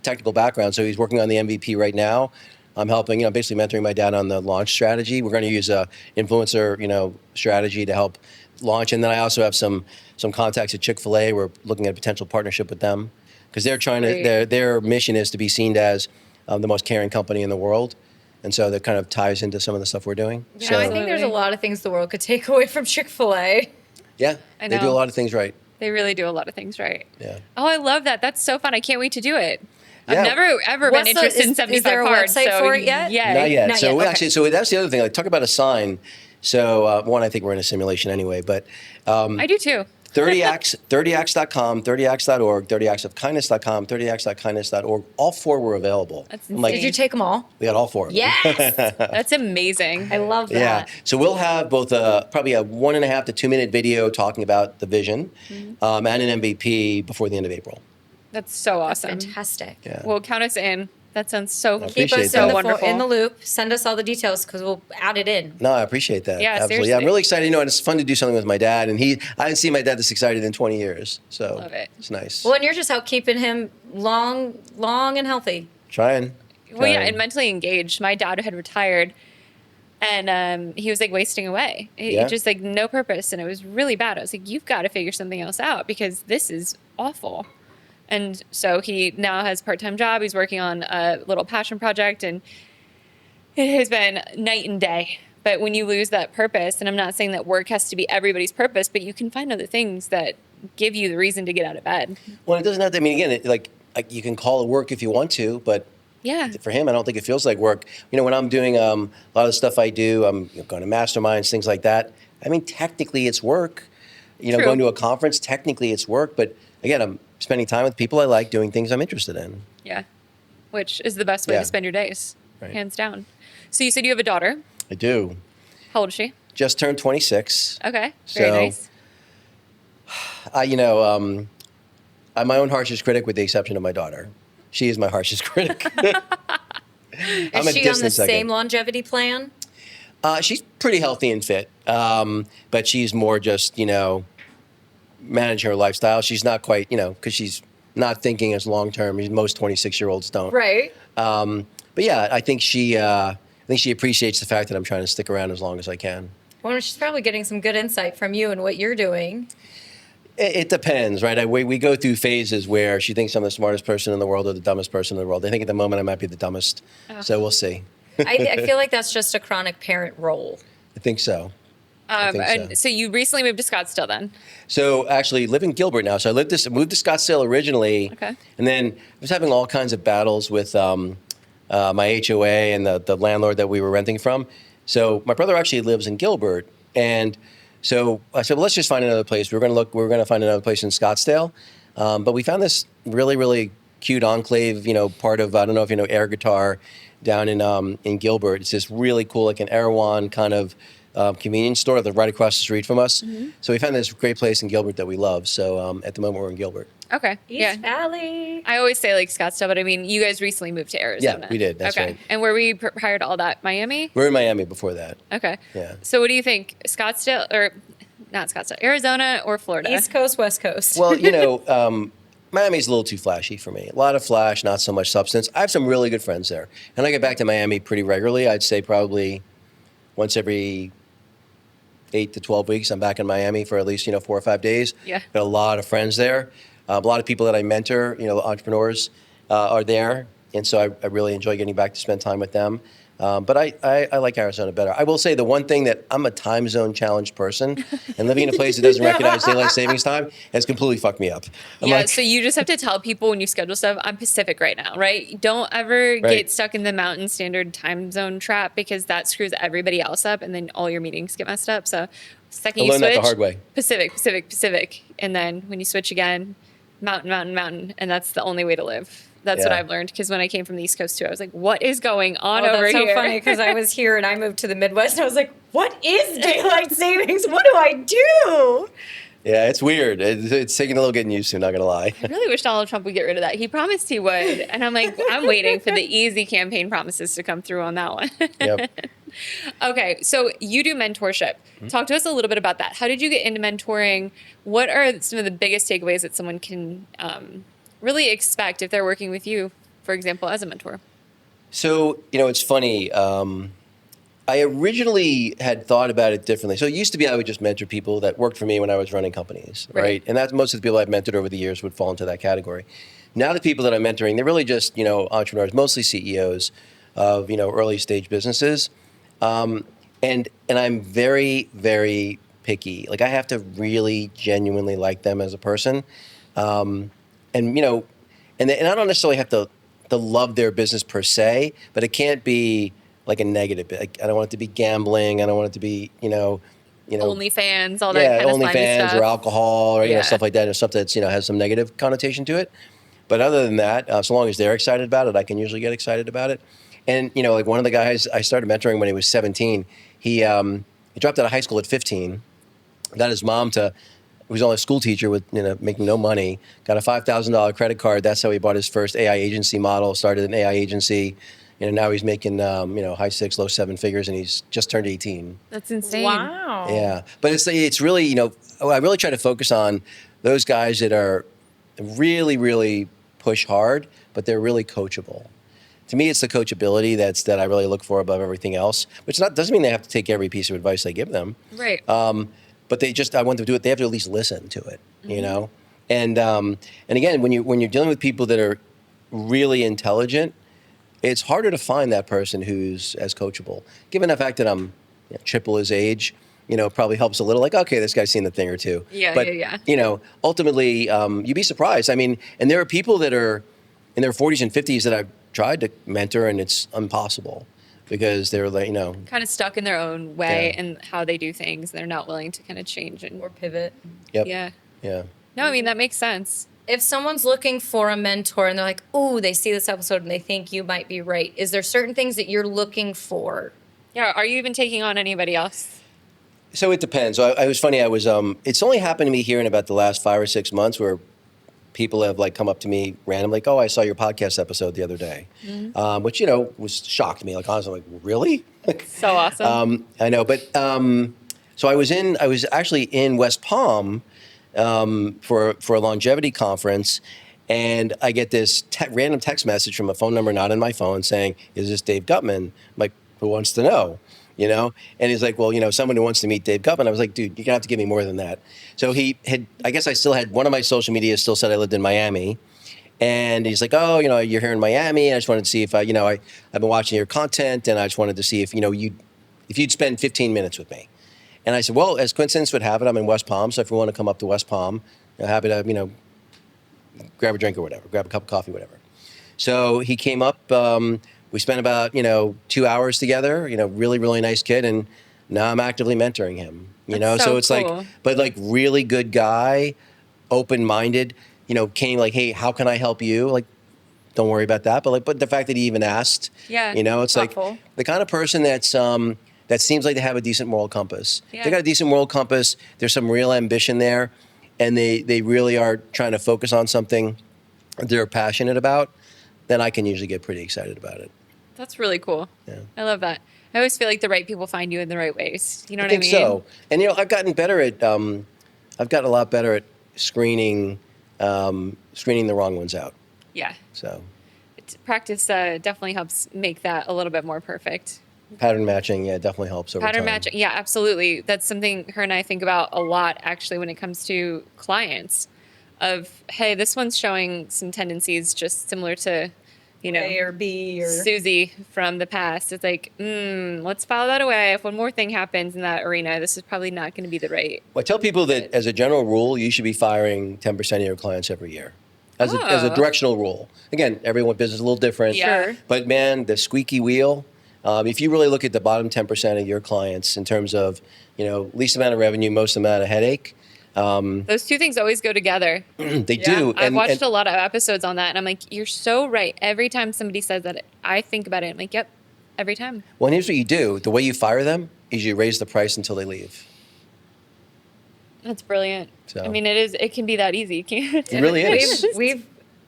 technical background, so he's working on the MVP right now. I'm helping, basically mentoring my dad on the launch strategy. We're going to use a influencer, strategy to help launch. And then I also have some contacts at Chick-fil-A. We're looking at a potential partnership with them because they're trying to, their mission is to be seen as the most caring company in the world. And so that kind of ties into some of the stuff we're doing. Yeah, so, I think there's a lot of things the world could take away from Chick-fil-A. Yeah, they do a lot of things right. They really do a lot of things right. Yeah. Oh, I love that. That's so fun. I can't wait to do it. Yeah. I've never, ever been interested in 75 Is there a Hard, website for it yet? Yeah. Not yet. Not so yet. we Okay. actually, so that's the other thing. Like, talk about a sign. So one, I think we're in a simulation anyway, but I do too. 30acts, 30acts.com, 30acts.org, 30actsofkindness.com, 30acts.kindness.org. All four were available. That's Did you take them all? We got all four of them. Yes. That's amazing. I love that. Yeah. So we'll have both probably a 1.5 to 2 minute video talking about the vision and an MVP before the end of April. That's so awesome. Fantastic. Yeah. Well, count us in. That sounds so appreciate Keep us that. wonderful. in the loop. Send us all the details because we'll add it in. No, I appreciate that. Yeah, absolutely. seriously. Yeah, I'm really excited. And it's fun to do something with my dad. And I haven't seen my dad this excited in 20 years. So Love it. It's nice. Well, and you're just out keeping him long and healthy. Trying. Well, yeah, and mentally engaged. My dad had retired, and he was like wasting away. He just like no purpose, and it was really bad. I was like, you've got to figure something else out because this is awful. And so he now has a part-time job. He's working on a little passion project, and it has been night and day. But when you lose that purpose, and I'm not saying that work has to be everybody's purpose, but you can find other things that give you the reason to get out of bed. Well, it doesn't have to, I mean, again, like you can call it work if you want to, but yeah, for him, I don't think it feels like work. When I'm doing a lot of the stuff I do, I'm going to masterminds, things like that. I mean, technically it's work. True. Going to a conference, technically it's work. But again, I'm spending time with people I like, doing things I'm interested in. Yeah. Which is the best way to spend your days, hands down. So you said you have a daughter. I do. How old is she? Just turned 26. Okay. Very nice. I'm my own harshest critic with the exception of my daughter. She is my harshest critic. Is she on the same longevity plan? She's pretty healthy and fit, but she's more just, managing her lifestyle. She's not quite, because she's not thinking as long-term as most 26-year-olds don't. Right. But yeah, I think she appreciates the fact that I'm trying to stick around as long as I can. Well, she's probably getting some good insight from you and what you're doing. It depends, right? We go through phases where she thinks I'm the smartest person in the world or the dumbest person in the world. I think at the moment I might be the dumbest, so we'll see. I feel like that's just a chronic parent role. I think so. And so you recently moved to Scottsdale then? So actually live in Gilbert now. So I moved to Scottsdale originally. Okay. And then I was having all kinds of battles with my HOA and the landlord that we were renting from. So my brother actually lives in Gilbert. And so I said, well, let's just find another place. We were going to find another place in Scottsdale. But we found this really, really cute enclave, part of, I don't know if you know Air Guitar down in Gilbert. It's this really cool, like an Erewhon kind of convenience store right across the street from us. Mm-hmm. So we found this great place in Gilbert that we love. So at the moment we're in Gilbert. Okay. East Valley. I always say like Scottsdale, but I mean, you guys recently moved to Arizona. Yeah, we did. That's right. And were we prior to all that? Miami? We were in Miami before that. Okay. Yeah. So what do you think? Scottsdale or not Scottsdale, Arizona or Florida? East Coast, West Coast. Well, Miami's a little too flashy for me. A lot of flash, not so much substance. I have some really good friends there. And I get back to Miami pretty regularly. I'd say probably once every 8 to 12 weeks, I'm back in Miami for at least, 4 or 5 days. Yeah. Got a lot of friends there. A lot of people that I mentor, entrepreneurs are there. And so I really enjoy getting back to spend time with them. But I like Arizona better. I will say the one thing that I'm a time zone challenged person, and living in a place that doesn't recognize daylight savings time has completely fucked me up. So you just have to tell people when you schedule stuff, I'm Pacific right now, right? Don't ever get stuck in the Mountain Standard time zone trap because that screws everybody else up and then all your meetings get messed up. So second you switch, that the hard way. Pacific. And then when you switch again, mountain. And that's the only way to live. That's what I've learned because when I came from the East Coast too, I was like, what is going on over here? That's so funny because I was here and I moved to the Midwest and I was like, what is daylight savings? What do I do? Yeah, it's weird. It's taking a little getting used to, not going to lie. I really wish Donald Trump would get rid of that. He promised he would. And I'm like, I'm waiting for the easy campaign promises to come through on that one. Yep. Okay, so you do mentorship. Mm-hmm. Talk to us a little bit about that. How did you get into mentoring? What are some of the biggest takeaways that someone can really expect if they're working with you, for example, as a mentor? So, it's funny. I originally had thought about it differently. So it used to be I would just mentor people that worked for me when I was running companies, right? And that's most of the people I've mentored over the years would fall into that category. Now the people that I'm mentoring, they're really just, entrepreneurs, mostly CEOs of, early stage businesses. And I'm very, very picky. Like I have to really genuinely like them as a person. And I don't necessarily have to love their business per se, but it can't be like a negative. Like, I don't want it to be gambling. I don't want it to be, OnlyFans, all that kind of slimy OnlyFans stuff. or alcohol or stuff like that, or stuff that's has some negative connotation to it. But other than that, so long as they're excited about it, I can usually get excited about it. And like one of the guys I started mentoring when he was 17, he dropped out of high school at 15, got his mom to. He was only a school teacher with making no money. Got a $5,000 credit card. That's how he bought his first AI agency model. Started an AI agency. Now he's making high 6, low 7 figures, and he's just turned 18. That's insane. Wow. Yeah, but it's really I really try to focus on those guys that are really, really push hard, but they're really coachable. To me, it's the coachability that I really look for above everything else. Which doesn't mean they have to take every piece of advice I give them. Right. But I want them to do it. They have to at least listen to it, And again, when you're dealing with people that are really intelligent, it's harder to find that person who's as coachable. Given the fact that I'm triple his age, probably helps a little. Like, okay, this guy's seen the thing or two. But ultimately, you'd be surprised. I mean, and there are people that are in their 40s and 50s that I've tried to mentor, and it's impossible. because they're like, kind of stuck in their own way Yeah. and how they do things. They're not willing to kind of change and Or pivot. yep. yeah. Yeah. No, I mean that makes sense. If someone's looking for a mentor and they're like, oh, they see this episode and they think you might be right, is there certain things that you're looking for? Yeah. Are you even taking on anybody else? So it depends. So I was funny. I was. It's only happened to me here in about the last 5 or 6 months where people have like come up to me randomly, like, "Oh, I saw your podcast episode the other day," which was shocked me. Like honestly, like really. So awesome. I know, but so I was actually in West Palm for a longevity conference, and I get this random text message from a phone number not in my phone saying, "Is this Dave Guttman?" I'm like, "Who wants to know?" And he's like, "Well, someone who wants to meet Dave Guttman." I was like, "Dude, you're gonna have to give me more than that." So he had, I guess I still had one of my social media still said I lived in Miami. And he's like, "Oh, you're here in Miami. And I just wanted to see if I've been watching your content, and I just wanted to see if you'd spend 15 minutes with me." And I said, "Well, as coincidence would have it, I'm in West Palm, so if you want to come up to West Palm, happy to grab a drink or whatever, grab a cup of coffee, whatever." So he came up. We spent about 2 hours together. Really really nice kid, and now I'm actively mentoring him. That's So so it's cool. like, but like really good guy, open minded. Came like, "Hey, how can I help you?" Like, don't worry about that. But the fact that he even asked, Yeah, it's thoughtful. like the kind of person that's that seems like they have a decent moral compass. Yeah. They got a decent moral compass. There's some real ambition there, and they really are trying to focus on something they're passionate about. Then I can usually get pretty excited about it. That's really cool. Yeah. I love that. I always feel like the right people find you in the right ways. You know I what I think mean? so. And I've gotten better at I've gotten a lot better at screening the wrong ones out. Yeah. So Practice definitely helps make that a little bit more perfect. pattern matching, yeah, definitely helps over Pattern time. matching, yeah, absolutely. That's something her and I think about a lot, actually, when it comes to clients. Of, hey, this one's showing some tendencies just similar to, A or B or Susie from the past. It's like, let's file that away. If one more thing happens in that arena, this is probably not going to be the right. Well, I tell people that as a general rule, you should be firing 10% of your clients every year. As a Oh. directional rule. Again, everyone's business is a little different. Yeah. Sure. But man, the squeaky wheel, if you really look at the bottom 10% of your clients in terms of, least amount of revenue, most amount of headache, Those two things always go together. they do. I've watched a lot of episodes on that, and I'm like, you're so right. Every time somebody says that, I think about it. I'm like, yep, every time. Well, and here's what you do. The way you fire them is you raise the price until they leave. That's brilliant. So- I mean, it can be that easy. Can't It really is.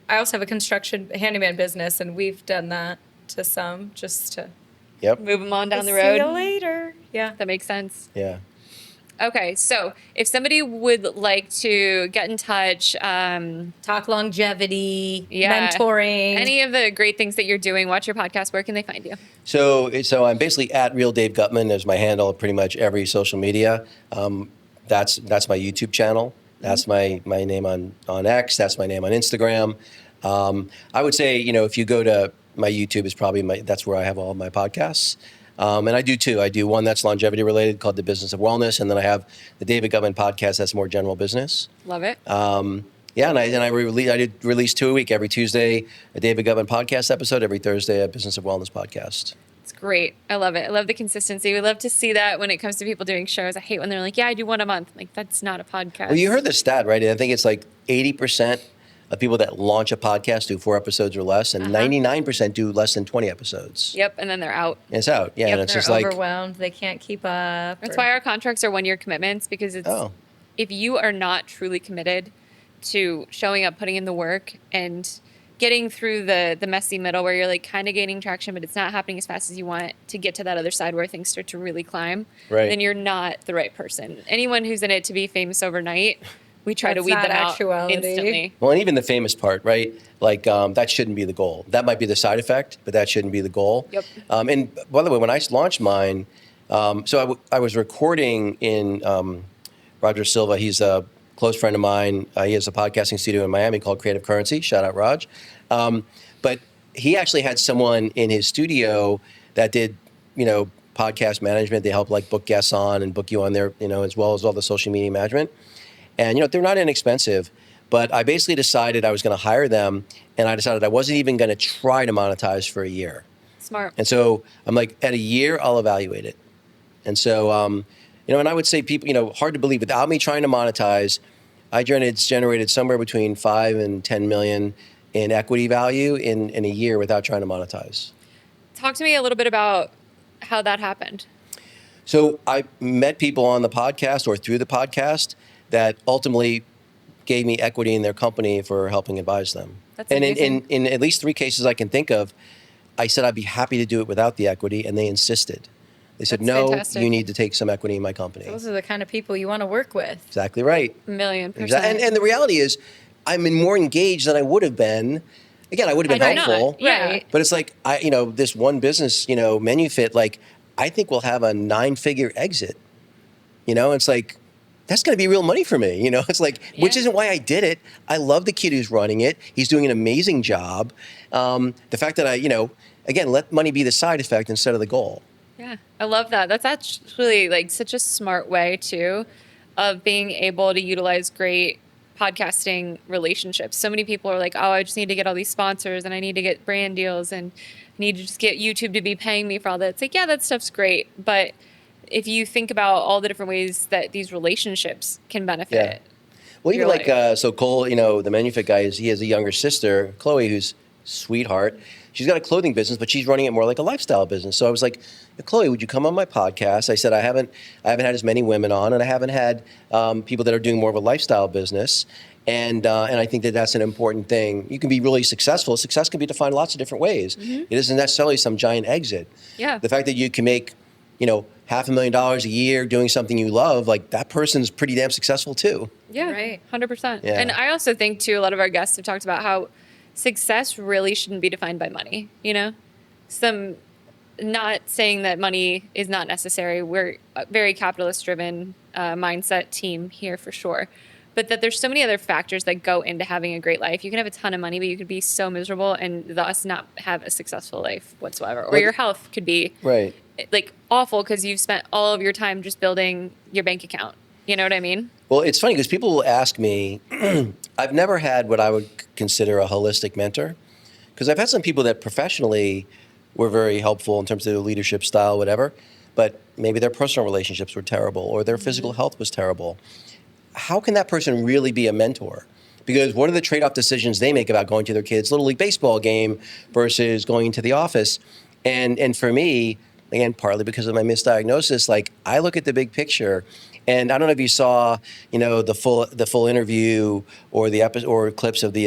I also have a construction handyman business, and we've done that to some just to Yep. move them on down the See you road. later. Yeah. That makes sense. Yeah. Okay, so if somebody would like to get in touch, Talk longevity, yeah, mentoring. any of the great things that you're doing, watch your podcast, where can they find you? So I'm basically at Real Dave Guttman as my handle at pretty much every social media. That's my YouTube channel. That's my name on X. That's my name on Instagram. I would say, if you go to my YouTube, is probably that's where I have all of my podcasts. And I do two. I do one that's longevity related called The Business of Wellness, and then I have the David Guttman podcast that's more general business. Love it. Yeah, and I did release 2 a week. Every Tuesday, a David Guttman podcast episode. Every Thursday, a Business of Wellness podcast. It's great. I love it. I love the consistency. We love to see that when it comes to people doing shows. I hate when they're like, yeah, I do one a month. I'm like, that's not a podcast. Well, you heard the stat, right? I think it's like 80% of people that launch a podcast do 4 episodes or less, and 99% do less than 20 episodes. Yep, and then they're out. And it's out. Yeah, Yep, and it's They're just like, overwhelmed. They can't keep up. That's or- why our contracts are 1-year commitments, because it's if you are not truly committed to showing up, putting in the work, and getting through the messy middle where you're like kind of gaining traction, but it's not happening as fast as you want to get to that other side where things start to really climb, Right. then you're not the right person. Anyone who's in it to be famous overnight, we try to That's weed not them out actuality. instantly. well, and even the famous part, right? Like that shouldn't be the goal. That might be the side effect, but that shouldn't be the goal. Yep. And by the way, when I launched mine, I was recording in Roger Silva. He's a close friend of mine. He has a podcasting studio in Miami called Creative Currency. Shout out, Raj. But he actually had someone in his studio that did, podcast management. They help like book guests on and book you on there, as well as all the social media management. And, they're not inexpensive. But I basically decided I was going to hire them, and I decided I wasn't even going to try to monetize for a year. Smart. And so I'm like, at a year, I'll evaluate it. And so, and I would say people, hard to believe, without me trying to monetize, I generated somewhere between 5 and 10 million in equity value in a year without trying to monetize. Talk to me a little bit about how that happened. So I met people on the podcast or through the podcast that ultimately gave me equity in their company for helping advise them. That's and amazing. in at least 3 cases I can think of, I said I'd be happy to do it without the equity, and they insisted. They said, That's no, fantastic. you need to take some equity in my company. Those are the kind of people you want to work with. Exactly right. 1,000,000%. And the reality is, I'm more engaged than I would have been. Again, I would have been Had you helpful. not. Yeah. Right. But it's like, this one business, MenuFit, like, I think we'll have a 9-figure exit. It's like, that's going to be real money for me. It's like, which Yeah. isn't why I did it. I love the kid who's running it. He's doing an amazing job. The fact that again, let money be the side effect instead of the goal. Yeah, I love that. That's actually like such a smart way too of being able to utilize great podcasting relationships. So many people are like, oh, I just need to get all these sponsors and I need to get brand deals and I need to just get YouTube to be paying me for all that. It's like, yeah, that stuff's great. But if you think about all the different ways that these relationships can benefit. Well, even your like, life. so Cole, the MenuFit guy, he has a younger sister, Chloe, who's sweetheart. She's got a clothing business, but she's running it more like a lifestyle business. So I was like, Chloe, would you come on my podcast? I said, I haven't had as many women on, and I haven't had people that are doing more of a lifestyle business. And I think that that's an important thing. You can be really successful. Success can be defined lots of different ways. It isn't necessarily some giant exit. Yeah. The fact that you can make, $500,000 a year doing something you love, like that person's pretty damn successful too. Yeah, Right. 100%. Yeah. And I also think too, a lot of our guests have talked about how success really shouldn't be defined by money. Not saying that money is not necessary. We're a very capitalist driven mindset team here for sure. But that there's so many other factors that go into having a great life. You can have a ton of money, but you could be so miserable and thus not have a successful life whatsoever. Or your health could be Right. like awful because you've spent all of your time just building your bank account. You know what I mean? Well, it's funny because people will ask me, I've never had what I would consider a holistic mentor, because I've had some people that professionally were very helpful in terms of their leadership style, whatever, but maybe their personal relationships were terrible or their physical health was terrible. How can that person really be a mentor? Because what are the trade-off decisions they make about going to their kids' Little League baseball game versus going into the office? And for me, again, partly because of my misdiagnosis, like I look at the big picture. And I don't know if you saw, the full interview or the episode or clips of the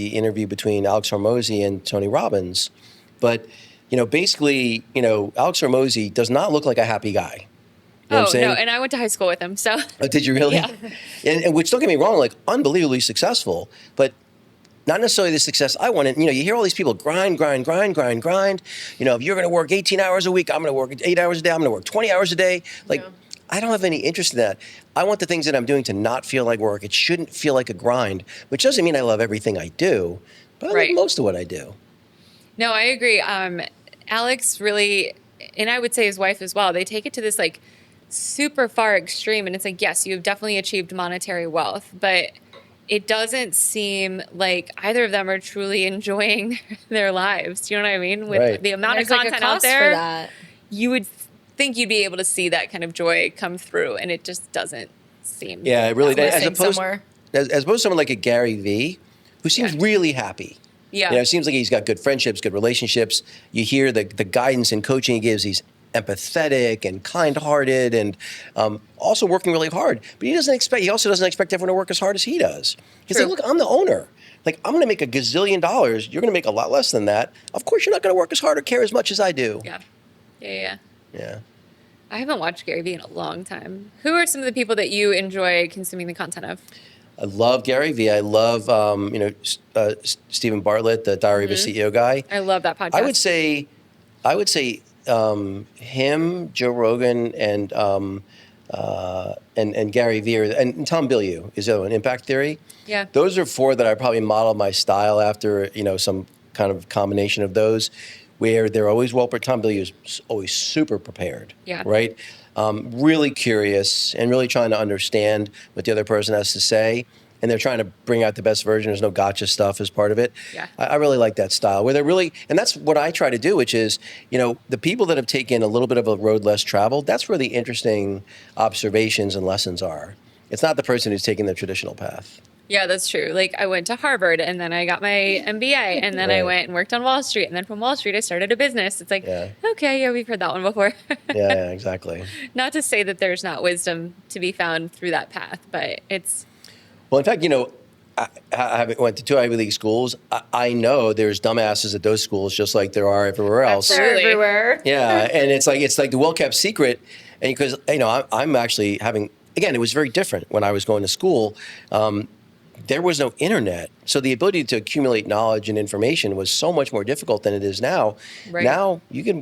interview between Alex Hormozy and Tony Robbins, but basically, Alex Hormozy does not look like a happy guy. You know what I'm saying? No, and I went to high school with him, so. Oh, did you really? Yeah. And which, don't get me wrong, like unbelievably successful, but not necessarily the success I wanted. You hear all these people grind. If you're going to work 18 hours a week, I'm going to work 8 hours a day. I'm going to work 20 hours a day. Like, Yeah. I don't have any interest in that. I want the things that I'm doing to not feel like work. It shouldn't feel like a grind, which doesn't mean I love everything I do, but I Right. love most of what I do. No, I agree. Alex really, and I would say his wife as well, they take it to this like super far extreme. And it's like, yes, you've definitely achieved monetary wealth, but it doesn't seem like either of them are truly enjoying their lives. Do you know what I mean? With Right. the amount There's of like a content out cost there, for that. you would think you'd be able to see that kind of joy come through, and it just doesn't seem. Yeah, it really does. Missing somewhere. As opposed to someone like a Gary Vee, who seems Yeah. really happy. Yeah. It seems like he's got good friendships, good relationships. You hear the guidance and coaching he gives. He's empathetic and kind-hearted and also working really hard. But he also doesn't expect everyone to work as hard as he does. He's like, True. look, I'm the owner. Like, I'm going to make $1 gazillion. You're going to make a lot less than that. Of course, you're not going to work as hard or care as much as I do. Yeah. Yeah. Yeah. I haven't watched Gary Vee in a long time. Who are some of the people that you enjoy consuming the content of? I love Gary Vee. I love, Stephen Bartlett, the Diary of a CEO guy. I love that podcast. I would say him, Joe Rogan, and Gary Vee, and Tom Bilyeu is the other one, Impact Theory. Yeah. Those are 4 that I probably modeled my style after, some kind of combination of those, where they're always Tom Bilyeu is always super prepared. Yeah. Right? Really curious and really trying to understand what the other person has to say. and they're trying to bring out the best version. There's no gotcha stuff as part of it. Yeah. I really like that style where they're really, and that's what I try to do, which is, the people that have taken a little bit of a road less traveled, that's where the interesting observations and lessons are. It's not the person who's taking the traditional path. Yeah, that's true. Like I went to Harvard and then I got my MBA and then I Right. went and worked on Wall Street and then from Wall Street I started a business. It's like, Yeah. okay, yeah, we've heard that one before. Yeah, exactly. Not to say that there's not wisdom to be found through that path, but it's Well, in fact, I went to 2 Ivy League schools. I know there's dumbasses at those schools just like there are everywhere else. Absolutely. Everywhere. Yeah, and it's like the well-kept secret. And because, I'm actually having, again, it was very different when I was going to school. There was no internet. So the ability to accumulate knowledge and information was so much more difficult than it is now. Right. Now you can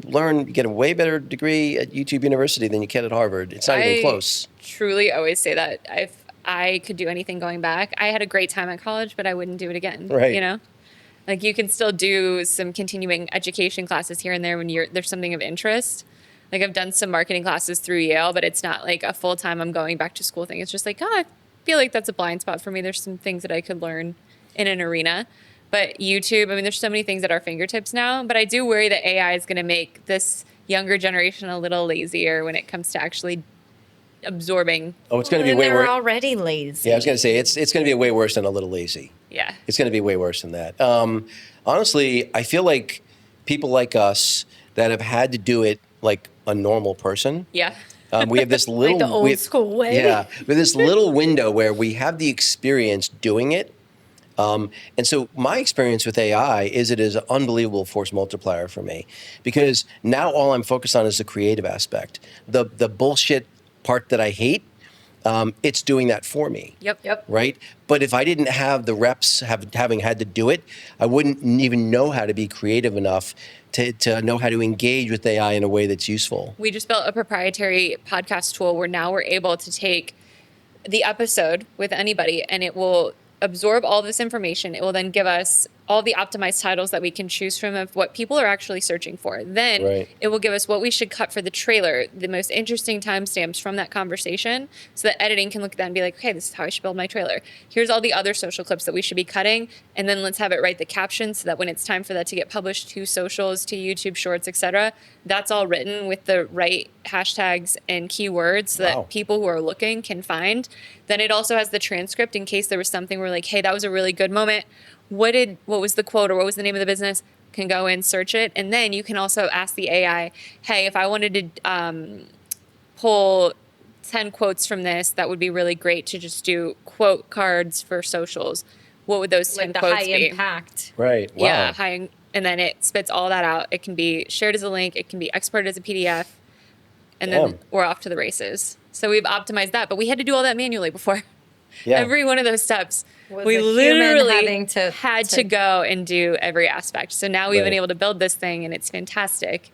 get a way better degree at YouTube University than you can at Harvard. It's not even close. Truly always say that. If I could do anything going back, I had a great time at college, but I wouldn't do it again. Right. Like you can still do some continuing education classes here and there when there's something of interest. Like I've done some marketing classes through Yale, but it's not like a full-time I'm going back to school thing. It's just like, I feel like that's a blind spot for me. There's some things that I could learn in an arena. But YouTube, there's so many things at our fingertips now, but I do worry that AI is going to make this younger generation a little lazier when it comes to actually absorbing. Oh, it's going to be And way they're worse. already lazy. Yeah, I was going to say, it's going to be way worse than a little lazy. Yeah. It's going to be way worse than that. Honestly, I feel like people like us that have had to do it like a normal person. Yeah. We have this little the old school way. Yeah, we have this little window where we have the experience doing it. And so my experience with AI is it is an unbelievable force multiplier for me because now all I'm focused on is the creative aspect. The bullshit part that I hate, it's doing that for me. Yep. Right? But if I didn't have the reps having had to do it, I wouldn't even know how to be creative enough to know how to engage with AI in a way that's useful. We just built a proprietary podcast tool where now we're able to take the episode with anybody and it will absorb all this information. It will then give us all the optimized titles that we can choose from of what people are actually searching for. Then Right. it will give us what we should cut for the trailer, the most interesting timestamps from that conversation, so that editing can look at that and be like, okay, this is how I should build my trailer. Here's all the other social clips that we should be cutting, and then let's have it write the captions so that when it's time for that to get published to socials, to YouTube Shorts, etc., that's all written with the right hashtags and keywords so Wow. that people who are looking can find. Then it also has the transcript in case there was something where like, hey, that was a really good moment. What was the quote or what was the name of the business? Can go in, search it. And then you can also ask the AI, hey, if I wanted to pull 10 quotes from this, that would be really great to just do quote cards for socials. What would those 10 Like the quotes high be? impact. Right. Wow. Yeah, and then it spits all that out. It can be shared as a link. It can be exported as a PDF. And then Damn. we're off to the races. So we've optimized that, but we had to do all that manually before. Yeah. Every one of those steps, Was we a human literally having to- had to- to go and do every aspect. So now we've been Right. able to build this thing, and it's fantastic,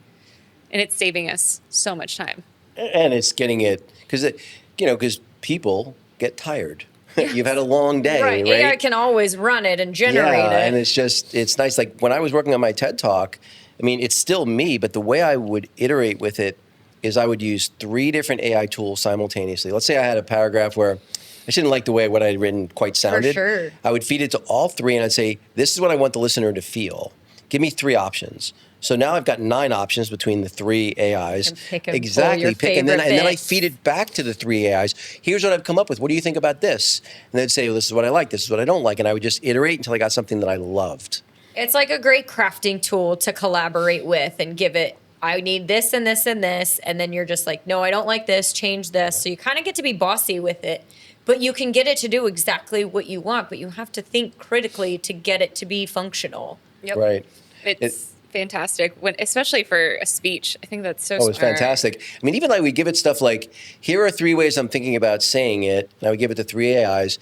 and it's saving us so much time. And it's getting it because people get tired. You've had a long day, Right. right? AI can always run it and generate it. And it's nice. Like when I was working on my TED Talk, it's still me, but the way I would iterate with it is I would use 3 different AI tools simultaneously. Let's say I had a paragraph where I just didn't like the way what I had written quite sounded. sure. I would feed it to all 3 and I'd say, this is what I want the listener to feel. Give me 3 options. So now I've got 9 options between the 3 AIs. And pick and pull exactly. your Pick, and then favorite I bits. feed it back to the 3 AIs. Here's what I've come up with. What do you think about this? And they'd say, well, this is what I like. This is what I don't like. And I would just iterate until I got something that I loved. It's like a great crafting tool to collaborate with and give it, I need this and this and this. And then you're just like, no, I don't like this, change this. So you kind of get to be bossy with it. But you can get it to do exactly what you want, but you have to think critically to get it to be functional. Yep. Right. It's fantastic, especially for a speech. I think that's so Oh, it's smart. fantastic. Even like we give it stuff like, here are 3 ways I'm thinking about saying it. And I would give it to 3 AIs.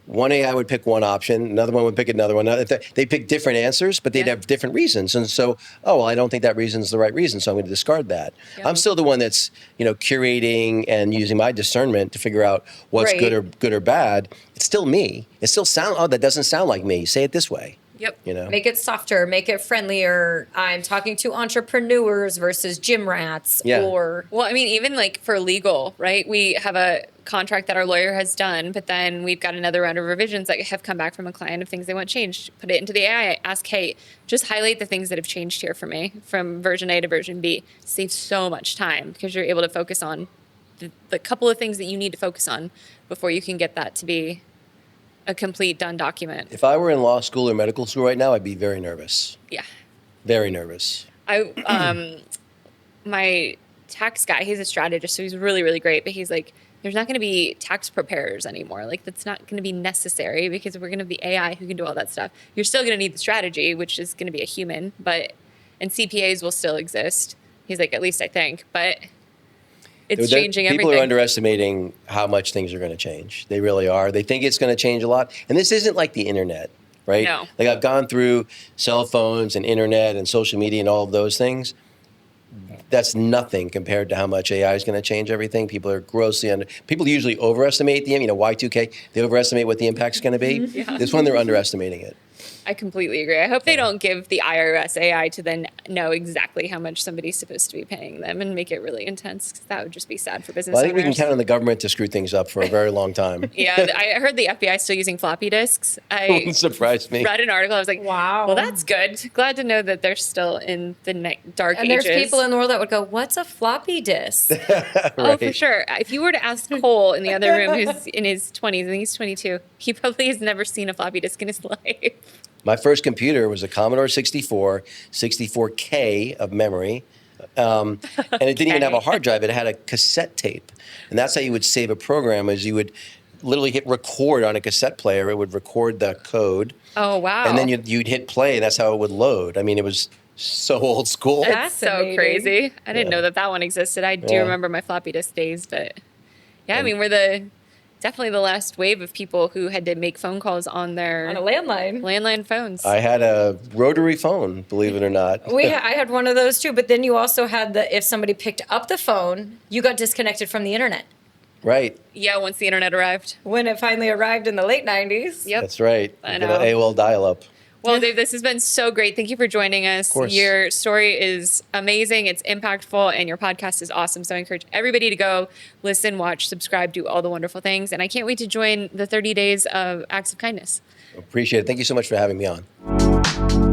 One AI would pick one option, another one would pick another one. They pick different answers, but they'd Yeah. have different reasons. And so, I don't think that reason's the right reason, so I'm going to discard that. Yeah. I'm still the one that's, curating and using my discernment to figure out what's Right. good or bad. It's still me. It still sounds, that doesn't sound like me. Say it this way. Yep. You know, Make it softer, make it friendlier. I'm talking to entrepreneurs versus gym rats. Yeah. Or Well, I mean, even like for legal, right? We have a contract that our lawyer has done, but then we've got another round of revisions that have come back from a client of things they want changed. Put it into the AI. Ask, hey, just highlight the things that have changed here for me from version A to version B. Saves so much time because you're able to focus on the couple of things that you need to focus on before you can get that to be a complete done document. if I were in law school or medical school right now, I'd be very nervous. Yeah. Very nervous. My tax guy, he's a strategist, so he's really, really great. But he's like, there's not going to be tax preparers anymore. Like, that's not going to be necessary because we're going to be AI who can do all that stuff. You're still going to need the strategy, which is going to be a human, and CPAs will still exist. He's like, at least I think, but it's changing everything. People are underestimating how much things are going to change. They really are. They think it's going to change a lot. And this isn't like the internet, right? No. Like, I've gone through cell phones and internet and social media and all of those things. That's nothing compared to how much AI is going to change everything. People are people usually overestimate Y2K, they overestimate what the impact's going to be. Yeah. This one, they're underestimating it. I completely agree. I hope they don't give the IRS AI to then know exactly how much somebody's supposed to be paying them and make it really intense. 'Cause that would just be sad for business Well, I think we can owners. count on the government to screw things up for a very long time. Yeah, I heard the FBI is still using floppy disks. I Wouldn't surprise me. read an article. I was like, Wow. well, that's good. Glad to know that they're still in the dark and ages. there's people in the world that would go, "What's a floppy disk?" Oh, for sure. If you were to ask Cole in the other room, who's in his 20s, I think he's 22, he probably has never seen a floppy disk in his life. My first computer was a Commodore 64, 64K of memory. And it didn't even have a hard drive. It had a cassette tape. And that's how you would save a program, is you would literally hit record on a cassette player. It would record the code. Oh, wow. And then you'd hit play, and that's how it would load. I mean, it was so old school. That's so Fascinating. crazy. I didn't know that one existed. I do Yeah. remember my floppy disk days, but yeah, I mean, we're definitely the last wave of people who had to make phone calls on their On a landline. landline phones. I had a rotary phone, believe it or not. I had one of those too, but then you also had if somebody picked up the phone, you got disconnected from the internet. Right. Yeah, once the internet arrived. When it finally arrived in the late 90s. Yep. That's right. I You get know. an AOL dial-up. Well, Dave, this has been so great. Thank you for joining us. Of course. Your story is amazing. It's impactful, and your podcast is awesome. So I encourage everybody to go listen, watch, subscribe, do all the wonderful things. And I can't wait to join the 30 days of Acts of Kindness. Appreciate it. Thank you so much for having me on.